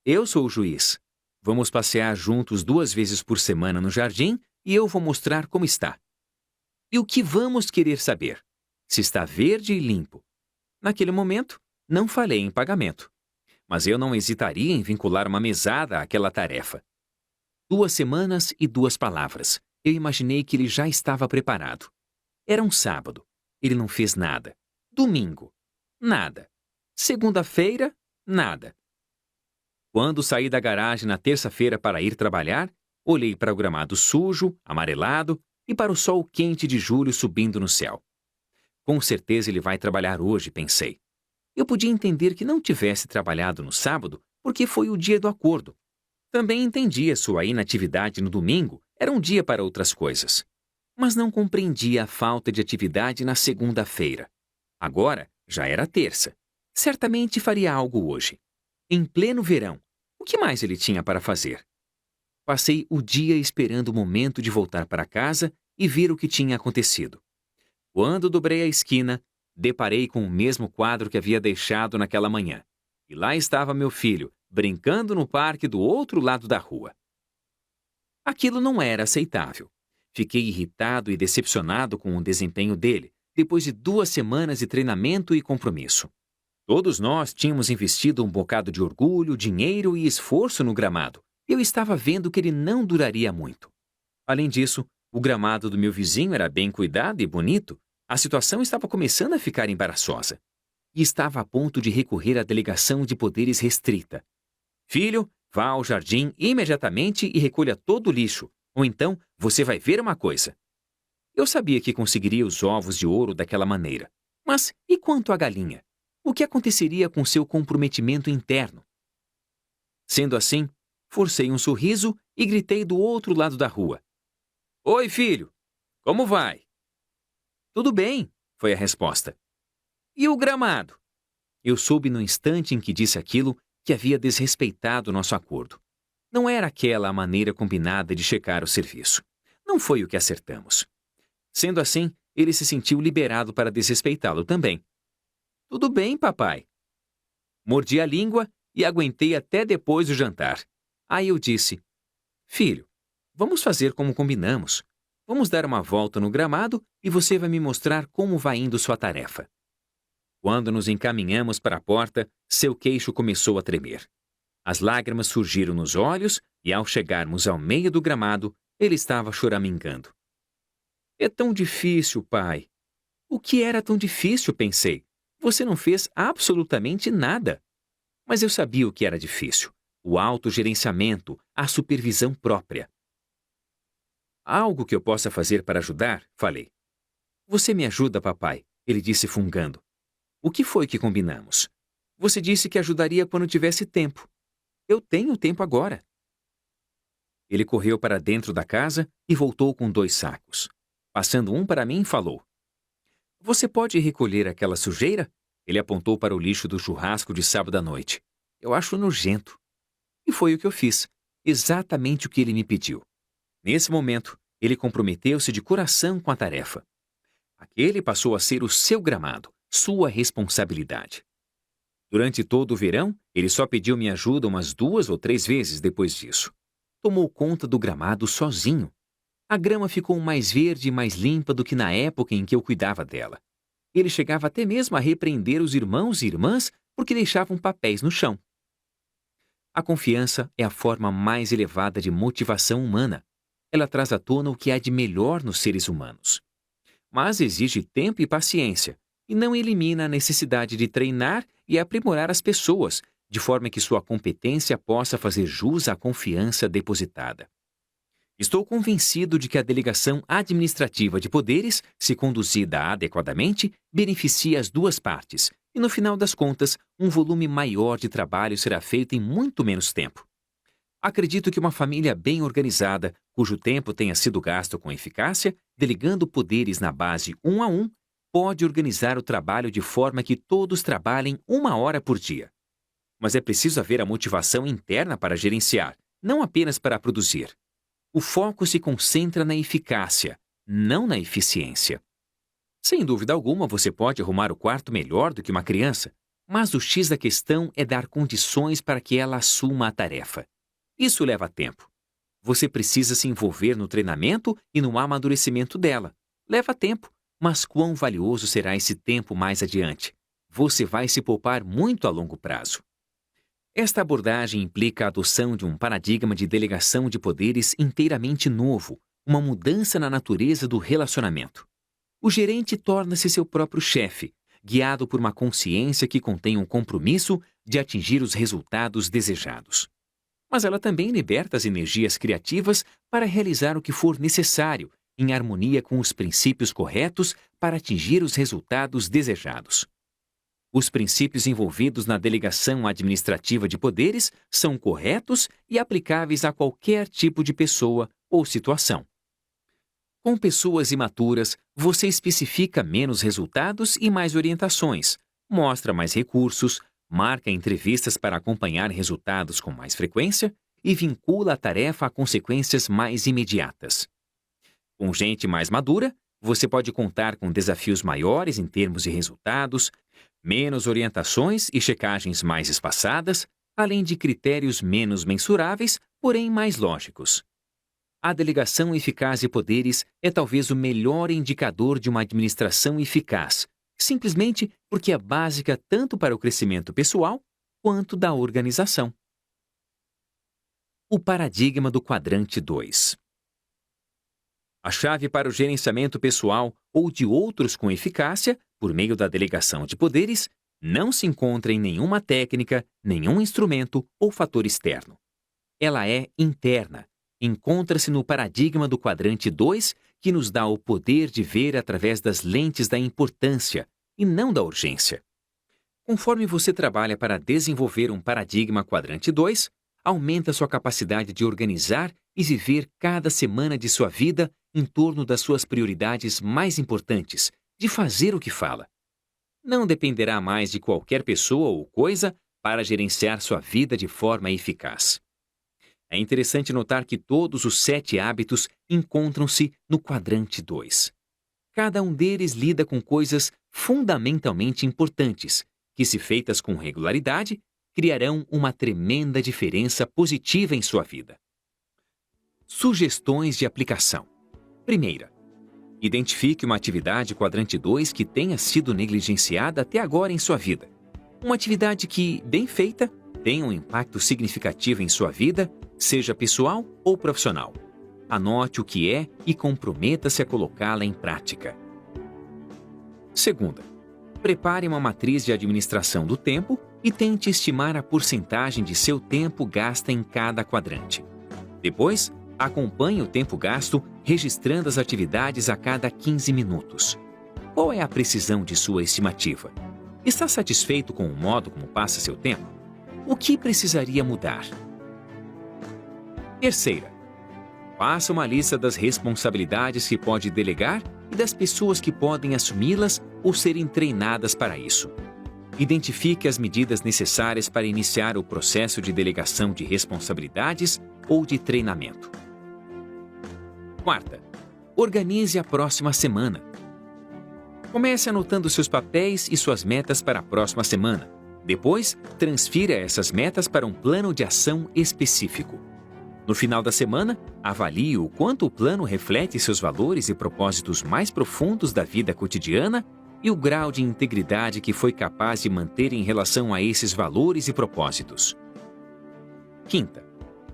Eu sou o juiz. Vamos passear juntos 2 vezes por semana no jardim e eu vou mostrar como está. E o que vamos querer saber? Se está verde e limpo. Naquele momento, não falei em pagamento. Mas eu não hesitaria em vincular uma mesada àquela tarefa. 2 semanas e 2 palavras. Eu imaginei que ele já estava preparado. Era um sábado. Ele não fez nada. Domingo. Nada. Segunda-feira, nada. Quando saí da garagem na terça-feira para ir trabalhar, olhei para o gramado sujo, amarelado e para o sol quente de julho subindo no céu. Com certeza ele vai trabalhar hoje, pensei. Eu podia entender que não tivesse trabalhado no sábado porque foi o dia do acordo. Também entendia sua inatividade no domingo era um dia para outras coisas. Mas não compreendia a falta de atividade na segunda-feira. Agora já era terça. Certamente faria algo hoje. Em pleno verão, o que mais ele tinha para fazer? Passei o dia esperando o momento de voltar para casa e ver o que tinha acontecido. Quando dobrei a esquina, deparei com o mesmo quadro que havia deixado naquela manhã. E lá estava meu filho, brincando no parque do outro lado da rua. Aquilo não era aceitável. Fiquei irritado e decepcionado com o desempenho dele, depois de 2 semanas de treinamento e compromisso. Todos nós tínhamos investido um bocado de orgulho, dinheiro e esforço no gramado. Eu estava vendo que ele não duraria muito. Além disso, o gramado do meu vizinho era bem cuidado e bonito. A situação estava começando a ficar embaraçosa. E estava a ponto de recorrer à delegação de poderes restrita. Filho, vá ao jardim imediatamente e recolha todo o lixo, ou então você vai ver uma coisa. Eu sabia que conseguiria os ovos de ouro daquela maneira. Mas e quanto à galinha? O que aconteceria com seu comprometimento interno? Sendo assim, forcei um sorriso e gritei do outro lado da rua. Oi, filho! Como vai? Tudo bem, foi a resposta. E o gramado? Eu soube no instante em que disse aquilo que havia desrespeitado nosso acordo. Não era aquela a maneira combinada de checar o serviço. Não foi o que acertamos. Sendo assim, ele se sentiu liberado para desrespeitá-lo também. Tudo bem, papai. Mordi a língua e aguentei até depois do jantar. Aí eu disse, filho, vamos fazer como combinamos. Vamos dar uma volta no gramado e você vai me mostrar como vai indo sua tarefa. Quando nos encaminhamos para a porta, seu queixo começou a tremer. As lágrimas surgiram nos olhos e, ao chegarmos ao meio do gramado, ele estava choramingando. É tão difícil, pai. O que era tão difícil, pensei. Você não fez absolutamente nada. Mas eu sabia o que era difícil. O autogerenciamento, a supervisão própria. Há algo que eu possa fazer para ajudar? Falei. Você me ajuda, papai, ele disse fungando. O que foi que combinamos? Você disse que ajudaria quando tivesse tempo. Eu tenho tempo agora. Ele correu para dentro da casa e voltou com 2 sacos. Passando um para mim, falou. Você pode recolher aquela sujeira? Ele apontou para o lixo do churrasco de sábado à noite. Eu acho nojento. E foi o que eu fiz. Exatamente o que ele me pediu. Nesse momento, ele comprometeu-se de coração com a tarefa. Aquele passou a ser o seu gramado, sua responsabilidade. Durante todo o verão, ele só pediu minha ajuda umas 2 ou 3 vezes depois disso. Tomou conta do gramado sozinho. A grama ficou mais verde e mais limpa do que na época em que eu cuidava dela. Ele chegava até mesmo a repreender os irmãos e irmãs porque deixavam papéis no chão. A confiança é a forma mais elevada de motivação humana. Ela traz à tona o que há de melhor nos seres humanos. Mas exige tempo e paciência, e não elimina a necessidade de treinar e aprimorar as pessoas, de forma que sua competência possa fazer jus à confiança depositada. Estou convencido de que a delegação administrativa de poderes, se conduzida adequadamente, beneficia as 2 partes, e no final das contas, um volume maior de trabalho será feito em muito menos tempo. Acredito que uma família bem organizada, cujo tempo tenha sido gasto com eficácia, delegando poderes na base 1 a 1, pode organizar o trabalho de forma que todos trabalhem 1 hora por dia. Mas é preciso haver a motivação interna para gerenciar, não apenas para produzir. O foco se concentra na eficácia, não na eficiência. Sem dúvida alguma, você pode arrumar o quarto melhor do que uma criança, mas o X da questão é dar condições para que ela assuma a tarefa. Isso leva tempo. Você precisa se envolver no treinamento e no amadurecimento dela. Leva tempo, mas quão valioso será esse tempo mais adiante? Você vai se poupar muito a longo prazo. Esta abordagem implica a adoção de um paradigma de delegação de poderes inteiramente novo, uma mudança na natureza do relacionamento. O gerente torna-se seu próprio chefe, guiado por uma consciência que contém um compromisso de atingir os resultados desejados. Mas ela também liberta as energias criativas para realizar o que for necessário, em harmonia com os princípios corretos para atingir os resultados desejados. Os princípios envolvidos na delegação administrativa de poderes são corretos e aplicáveis a qualquer tipo de pessoa ou situação. Com pessoas imaturas, você especifica menos resultados e mais orientações, mostra mais recursos, marca entrevistas para acompanhar resultados com mais frequência e vincula a tarefa a consequências mais imediatas. Com gente mais madura, você pode contar com desafios maiores em termos de resultados, menos orientações e checagens mais espaçadas, além de critérios menos mensuráveis, porém mais lógicos. A delegação eficaz de poderes é talvez o melhor indicador de uma administração eficaz, simplesmente porque é básica tanto para o crescimento pessoal quanto da organização. O paradigma do quadrante 2. A chave para o gerenciamento pessoal ou de outros com eficácia, por meio da delegação de poderes, não se encontra em nenhuma técnica, nenhum instrumento ou fator externo. Ela é interna. Encontra-se no paradigma do quadrante 2, que nos dá o poder de ver através das lentes da importância e não da urgência. Conforme você trabalha para desenvolver um paradigma quadrante 2, aumenta sua capacidade de organizar e viver cada semana de sua vida em torno das suas prioridades mais importantes, de fazer o que fala. Não dependerá mais de qualquer pessoa ou coisa para gerenciar sua vida de forma eficaz. É interessante notar que todos os 7 hábitos encontram-se no quadrante 2. Cada um deles lida com coisas fundamentalmente importantes, que, se feitas com regularidade, criarão uma tremenda diferença positiva em sua vida. Sugestões de aplicação. Primeira, identifique uma atividade quadrante 2 que tenha sido negligenciada até agora em sua vida. Uma atividade que, bem feita, tenha um impacto significativo em sua vida, seja pessoal ou profissional. Anote o que é e comprometa-se a colocá-la em prática. Segunda, prepare uma matriz de administração do tempo e tente estimar a porcentagem de seu tempo gasta em cada quadrante. Depois, acompanhe o tempo gasto registrando as atividades a cada 15 minutos. Qual é a precisão de sua estimativa? Está satisfeito com o modo como passa seu tempo? O que precisaria mudar? Terceira, faça uma lista das responsabilidades que pode delegar e das pessoas que podem assumi-las ou serem treinadas para isso. Identifique as medidas necessárias para iniciar o processo de delegação de responsabilidades ou de treinamento. Quarta, organize a próxima semana. Comece anotando seus papéis e suas metas para a próxima semana. Depois, transfira essas metas para um plano de ação específico. No final da semana, avalie o quanto o plano reflete seus valores e propósitos mais profundos da vida cotidiana e o grau de integridade que foi capaz de manter em relação a esses valores e propósitos. Quinta,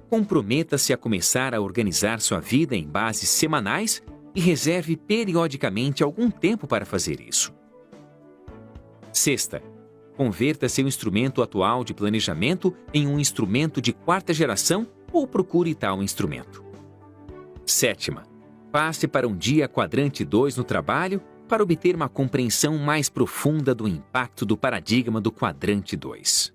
comprometa-se a começar a organizar sua vida em bases semanais e reserve periodicamente algum tempo para fazer isso. Sexta, converta seu instrumento atual de planejamento em um instrumento de 4ª geração ou procure tal instrumento. Sétima, passe para um dia quadrante 2 no trabalho para obter uma compreensão mais profunda do impacto do paradigma do quadrante 2.